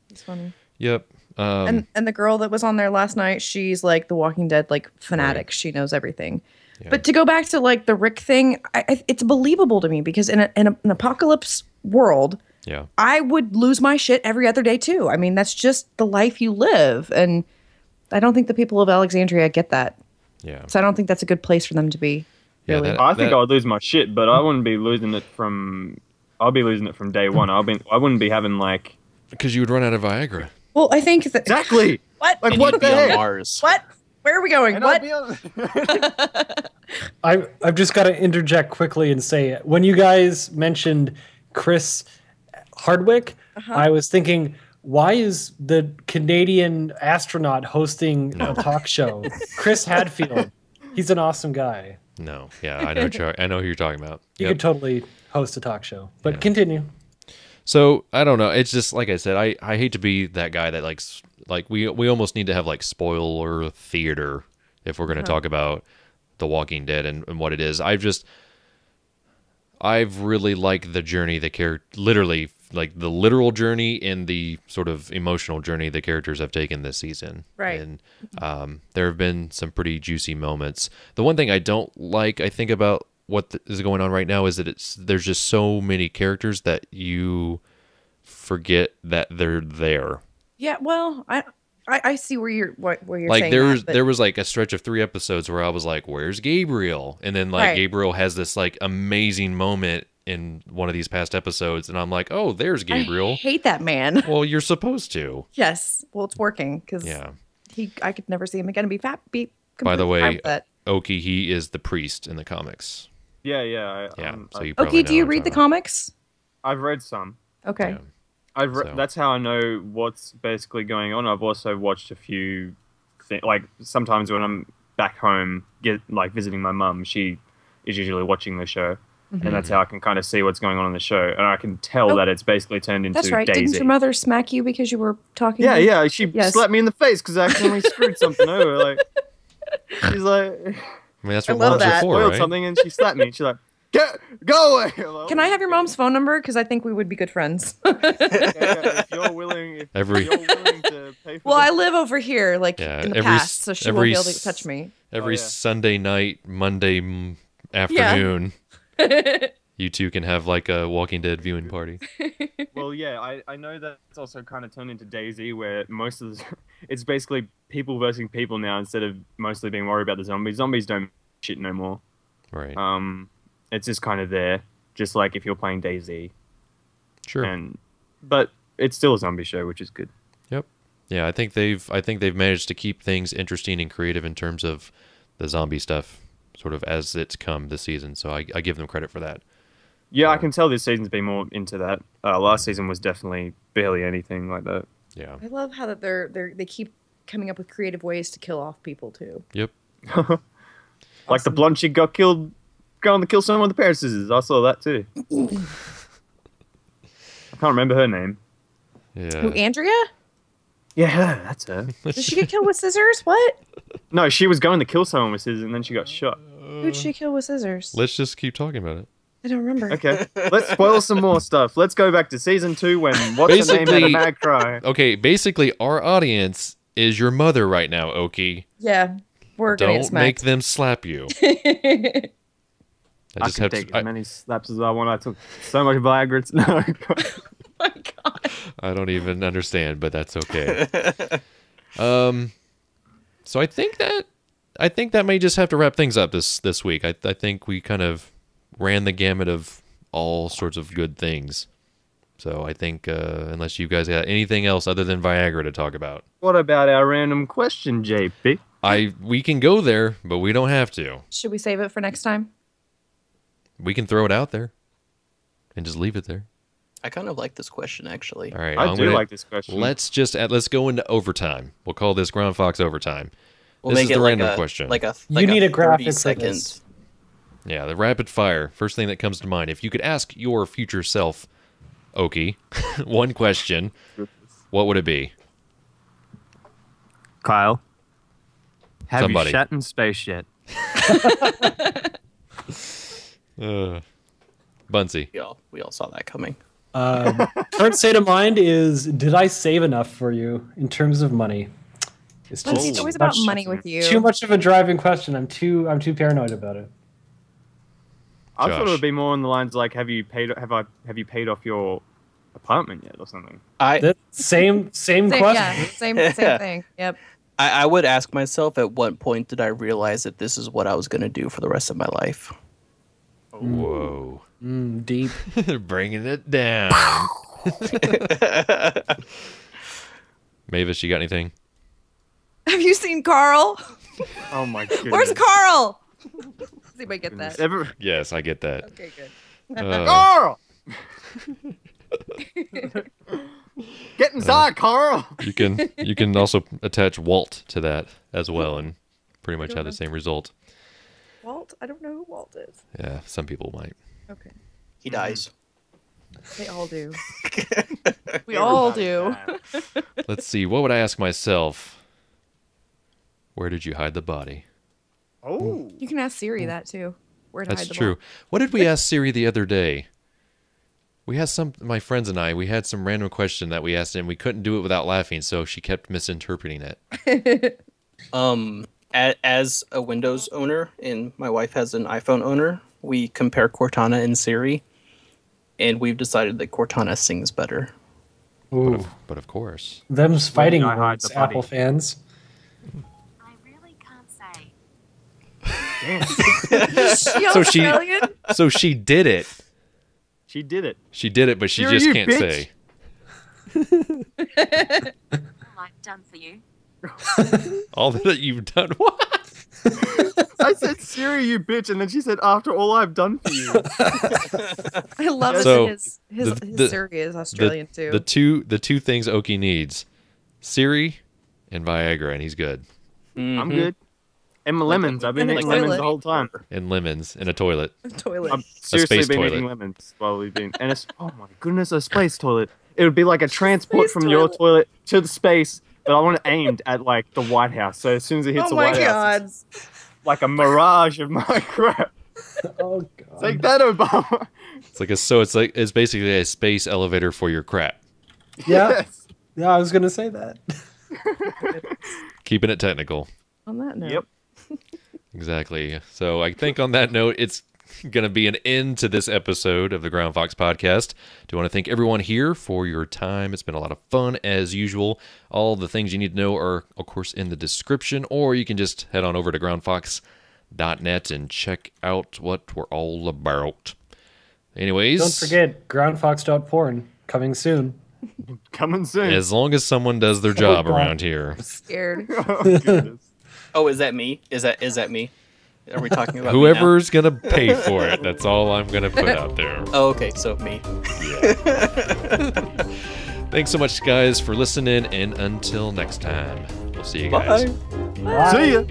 [SPEAKER 4] He's funny.
[SPEAKER 1] Yep.
[SPEAKER 4] And the girl that was on there last night, she's like the Walking Dead like fanatic.
[SPEAKER 1] Right.
[SPEAKER 4] She knows everything.
[SPEAKER 1] Yeah.
[SPEAKER 4] But to go back to like the Rick thing, it's believable to me because in an apocalypse world,
[SPEAKER 1] Yeah.
[SPEAKER 4] I would lose my shit every other day too. I mean, that's just the life you live, and I don't think the people of Alexandria get that.
[SPEAKER 1] Yeah.
[SPEAKER 4] So I don't think that's a good place for them to be.
[SPEAKER 1] Yeah,
[SPEAKER 4] Really.
[SPEAKER 1] that-
[SPEAKER 2] I think I would lose my shit, but I wouldn't be losing it from. I'll be losing it from day one. I wouldn't be having like.
[SPEAKER 1] Because you would run out of Viagra.
[SPEAKER 4] Well, I think that.
[SPEAKER 2] Exactly.
[SPEAKER 4] What?
[SPEAKER 2] Like
[SPEAKER 5] And
[SPEAKER 2] what
[SPEAKER 5] you'd
[SPEAKER 2] the
[SPEAKER 5] be on
[SPEAKER 2] heck?
[SPEAKER 5] Mars.
[SPEAKER 4] What? Where are we going?
[SPEAKER 2] And
[SPEAKER 4] What?
[SPEAKER 3] I've just got to interject quickly and say, when you guys mentioned Chris Hardwick, I was thinking, why is the Canadian astronaut hosting a talk show? Chris Hadfield, he's an awesome guy.
[SPEAKER 1] No. Yeah, I know who you're talking about.
[SPEAKER 3] He
[SPEAKER 1] Yep.
[SPEAKER 3] could totally host a talk show. But continue.
[SPEAKER 1] So I don't know. It's just like I said. I hate to be that guy that like we almost need to have like spoiler theater if we're going to talk about The Walking Dead and what it is. I've really liked the journey literally like the literal journey and the sort of emotional journey the characters have taken this season.
[SPEAKER 4] Right.
[SPEAKER 1] And there have been some pretty juicy moments. The one thing I don't like, I think about what is going on right now is that there's just so many characters that you forget that they're there.
[SPEAKER 4] Yeah. Well, I see where you're like saying
[SPEAKER 1] there was like a stretch of 3 episodes where I was like, where's Gabriel? And then like
[SPEAKER 4] Right.
[SPEAKER 1] Gabriel has this like amazing moment in one of these past episodes, and I'm like, oh, there's Gabriel.
[SPEAKER 4] I hate that man.
[SPEAKER 1] Well, you're supposed to.
[SPEAKER 4] Yes. Well, it's working because
[SPEAKER 1] Yeah.
[SPEAKER 4] I could never see him again and be fat.
[SPEAKER 1] By the
[SPEAKER 4] completely fine
[SPEAKER 1] way,
[SPEAKER 4] with that.
[SPEAKER 1] Oaky, he is the priest in the comics.
[SPEAKER 2] Yeah.
[SPEAKER 1] Yeah. So you probably
[SPEAKER 4] Okay, do
[SPEAKER 1] know
[SPEAKER 4] you
[SPEAKER 1] what I'm
[SPEAKER 4] read the
[SPEAKER 1] talking
[SPEAKER 4] comics?
[SPEAKER 2] I've read some.
[SPEAKER 4] Okay.
[SPEAKER 1] about. Yeah. So-
[SPEAKER 2] That's how I know what's basically going on. I've also watched a few things. Like sometimes when I'm back home, visiting my mum, she is usually watching the show, and that's how I can kind of see what's going on in the show, and I can tell that it's basically turned into
[SPEAKER 4] That's right.
[SPEAKER 2] Daisy.
[SPEAKER 4] Didn't your mother smack you because you were talking?
[SPEAKER 2] Yeah,
[SPEAKER 4] to-
[SPEAKER 2] yeah. She
[SPEAKER 4] Yes.
[SPEAKER 2] slapped me in the face because I accidentally screwed something over. Like she's like,
[SPEAKER 1] I mean, that's
[SPEAKER 4] I
[SPEAKER 1] what
[SPEAKER 4] love
[SPEAKER 1] moms
[SPEAKER 4] that.
[SPEAKER 1] are for,
[SPEAKER 2] spoiled
[SPEAKER 1] right?
[SPEAKER 2] something, and she slapped me. She's like, go away. I'm like,
[SPEAKER 4] Can I have your mom's phone number? Because I think we would be good friends.
[SPEAKER 2] if you're willing, if
[SPEAKER 1] Every-
[SPEAKER 2] you're willing to pay for
[SPEAKER 4] Well, I
[SPEAKER 2] the-
[SPEAKER 4] live over here, like
[SPEAKER 1] Yeah,
[SPEAKER 4] in the
[SPEAKER 1] every
[SPEAKER 4] past,
[SPEAKER 1] s-
[SPEAKER 4] so she won't
[SPEAKER 1] every
[SPEAKER 4] be able to
[SPEAKER 1] s-
[SPEAKER 4] touch me.
[SPEAKER 1] Every
[SPEAKER 2] yeah.
[SPEAKER 1] Sunday night, Monday afternoon, you two can have like a Walking Dead viewing party.
[SPEAKER 2] Well, yeah, I know that it's also kind of turned into Daisy, where most of the, it's basically people versus people now instead of mostly being worried about the zombies. Zombies don't shit no more.
[SPEAKER 1] Right.
[SPEAKER 2] It's just kind of there, just like if you're playing Daisy,
[SPEAKER 1] Sure.
[SPEAKER 2] but it's still a zombie show, which is good.
[SPEAKER 1] Yep. Yeah, I think they've managed to keep things interesting and creative in terms of the zombie stuff, sort of as it's come this season. So I give them credit for that.
[SPEAKER 2] Yeah, I can tell this season's been more into that. Last season was definitely barely anything like that.
[SPEAKER 1] Yeah.
[SPEAKER 4] I love how that they keep coming up with creative ways to kill off people too.
[SPEAKER 1] Yep.
[SPEAKER 2] Like the blonde chick got killed, going to kill someone with a pair of scissors. I saw that too. I can't remember her name.
[SPEAKER 1] Yeah.
[SPEAKER 4] Who, Andrea?
[SPEAKER 2] Yeah, her, that's her.
[SPEAKER 4] Did she get killed with scissors? What?
[SPEAKER 2] No, she was going to kill someone with scissors and then she got shot.
[SPEAKER 4] Who'd she kill with scissors?
[SPEAKER 1] Let's just keep talking about it.
[SPEAKER 4] I don't remember.
[SPEAKER 2] Okay, let's spoil some more stuff. Let's go back to season 2 when what's her name had a
[SPEAKER 1] Basically-
[SPEAKER 2] mad cry.
[SPEAKER 1] Okay, basically our audience is your mother right now, Oaky.
[SPEAKER 4] Yeah, we're gonna get
[SPEAKER 1] Don't make
[SPEAKER 4] smacked.
[SPEAKER 1] them slap you.
[SPEAKER 2] I can take as many slaps as I want. I took so much Viagra. It's- No,
[SPEAKER 4] Oh my God.
[SPEAKER 1] I don't even understand, but that's okay. So I think that may just have to wrap things up this week. I think we kind of ran the gamut of all sorts of good things. So I think unless you guys got anything else other than Viagra to talk about,
[SPEAKER 2] what about our random question, JP?
[SPEAKER 1] we can go there, but we don't have to.
[SPEAKER 4] Should we save it for next time?
[SPEAKER 1] We can throw it out there and just leave it there.
[SPEAKER 5] I kind of like this question actually.
[SPEAKER 1] All right,
[SPEAKER 2] I
[SPEAKER 1] I'm
[SPEAKER 2] do
[SPEAKER 1] gonna-
[SPEAKER 2] like this question.
[SPEAKER 1] Let's go into overtime. We'll call this Groundfox overtime.
[SPEAKER 5] We'll
[SPEAKER 1] This
[SPEAKER 5] make
[SPEAKER 1] is
[SPEAKER 5] it
[SPEAKER 1] the
[SPEAKER 5] like
[SPEAKER 1] random
[SPEAKER 5] a
[SPEAKER 1] question.
[SPEAKER 5] like a
[SPEAKER 3] You need a
[SPEAKER 5] 30
[SPEAKER 3] graphic for
[SPEAKER 5] second.
[SPEAKER 3] this.
[SPEAKER 1] Yeah, the rapid fire. First thing that comes to mind. If you could ask your future self, Oaky, one question, what would it be?
[SPEAKER 2] Kyle, have
[SPEAKER 1] Somebody.
[SPEAKER 2] you shat in space yet?
[SPEAKER 1] Bunsy.
[SPEAKER 5] We all saw that coming.
[SPEAKER 3] Current state of mind is: did I save enough for you in terms of money? It's
[SPEAKER 4] It's
[SPEAKER 3] just
[SPEAKER 4] always about
[SPEAKER 3] much-
[SPEAKER 4] money with you.
[SPEAKER 3] too much of a driving question. I'm too paranoid about it.
[SPEAKER 2] I thought it
[SPEAKER 1] Josh.
[SPEAKER 2] would be more on the lines like, have you paid off your apartment yet or something?
[SPEAKER 5] I
[SPEAKER 3] That same
[SPEAKER 4] Same,
[SPEAKER 3] question.
[SPEAKER 4] yeah, same thing. Yep.
[SPEAKER 5] I would ask myself, at what point did I realize that this is what I was going to do for the rest of my life?
[SPEAKER 1] Whoa.
[SPEAKER 3] Deep.
[SPEAKER 1] Bringing it down. Mavis, you got anything?
[SPEAKER 4] Have you seen Carl?
[SPEAKER 2] Oh my goodness.
[SPEAKER 4] Where's Carl? Does anybody get that?
[SPEAKER 1] Yes, I get that.
[SPEAKER 4] Okay, good.
[SPEAKER 2] Carl! Get inside, Carl!
[SPEAKER 1] You can also attach Walt to that as well and pretty much have the same result.
[SPEAKER 4] Walt? I don't know who Walt is.
[SPEAKER 1] Yeah, some people might.
[SPEAKER 4] Okay.
[SPEAKER 5] He dies.
[SPEAKER 4] They all do. We all do.
[SPEAKER 1] Let's see. What would I ask myself? Where did you hide the body?
[SPEAKER 2] Oh.
[SPEAKER 4] You can ask Siri that too. Where to
[SPEAKER 1] That's
[SPEAKER 4] hide the
[SPEAKER 1] true.
[SPEAKER 4] ball.
[SPEAKER 1] What did we ask Siri the other day? We had my friends and I, we had some random question that we asked and we couldn't do it without laughing, so she kept misinterpreting it.
[SPEAKER 5] As a Windows owner and my wife has an iPhone owner, we compare Cortana and Siri, and we've decided that Cortana sings better.
[SPEAKER 3] Ooh.
[SPEAKER 1] But of course.
[SPEAKER 3] Them's fighting
[SPEAKER 2] I hide
[SPEAKER 3] words,
[SPEAKER 2] the body?
[SPEAKER 3] Apple fans.
[SPEAKER 7] I really can't say.
[SPEAKER 4] She
[SPEAKER 1] So she-
[SPEAKER 4] Australian?
[SPEAKER 1] So she did it.
[SPEAKER 2] She did it.
[SPEAKER 1] She did it, but she
[SPEAKER 2] Siri,
[SPEAKER 1] just
[SPEAKER 2] you
[SPEAKER 1] can't
[SPEAKER 2] bitch.
[SPEAKER 1] say.
[SPEAKER 7] All I've done for you.
[SPEAKER 1] All that you've done. What?
[SPEAKER 2] I said, Siri, you bitch, and then she said, after all I've done for you.
[SPEAKER 4] I love it.
[SPEAKER 1] So,
[SPEAKER 4] His
[SPEAKER 1] the-
[SPEAKER 4] Siri is Australian too.
[SPEAKER 1] The two things Oaky needs: Siri and Viagra, and he's good.
[SPEAKER 2] I'm good. And my lemons. I've been
[SPEAKER 4] And a
[SPEAKER 2] eating lemons
[SPEAKER 4] toilet.
[SPEAKER 2] the whole time.
[SPEAKER 1] And lemons in a toilet.
[SPEAKER 4] Toilet.
[SPEAKER 2] I've seriously
[SPEAKER 1] space
[SPEAKER 2] been
[SPEAKER 1] toilet.
[SPEAKER 2] eating lemons while we've been. And it's, oh my goodness, a space toilet. It would be like a transport
[SPEAKER 4] Space
[SPEAKER 2] from your
[SPEAKER 4] toilet.
[SPEAKER 2] toilet to the space, but I want it aimed at like the White House. So as soon as it hits
[SPEAKER 4] Oh
[SPEAKER 2] the
[SPEAKER 4] my
[SPEAKER 2] White
[SPEAKER 4] god.
[SPEAKER 2] House, it's like a mirage of my crap.
[SPEAKER 3] Oh god.
[SPEAKER 2] Take that, Obama.
[SPEAKER 1] It's basically a space elevator for your crap.
[SPEAKER 3] Yeah.
[SPEAKER 2] Yes.
[SPEAKER 3] Yeah, I was gonna say that.
[SPEAKER 1] Keeping it technical.
[SPEAKER 4] On that note.
[SPEAKER 2] Yep.
[SPEAKER 1] Exactly. So I think on that note, it's going to be an end to this episode of the Groundfox podcast. Do want to thank everyone here for your time. It's been a lot of fun as usual. All the things you need to know are, of course, in the description, or you can just head on over to groundfox.net and check out what we're all about. Anyways,
[SPEAKER 3] Don't forget groundfox.porn coming soon.
[SPEAKER 2] Coming soon.
[SPEAKER 1] as long as someone does their job
[SPEAKER 3] God.
[SPEAKER 1] around here.
[SPEAKER 4] Scared.
[SPEAKER 2] Oh, goodness.
[SPEAKER 5] Oh, is that me? Is that me? Are we talking about
[SPEAKER 1] Whoever's going to pay for it, that's all I'm going to put out there.
[SPEAKER 5] me now? Oh, okay, so me.
[SPEAKER 1] Thanks so much, guys, for listening, and until next time, we'll see you guys.
[SPEAKER 5] Bye.
[SPEAKER 3] Bye.
[SPEAKER 2] See ya.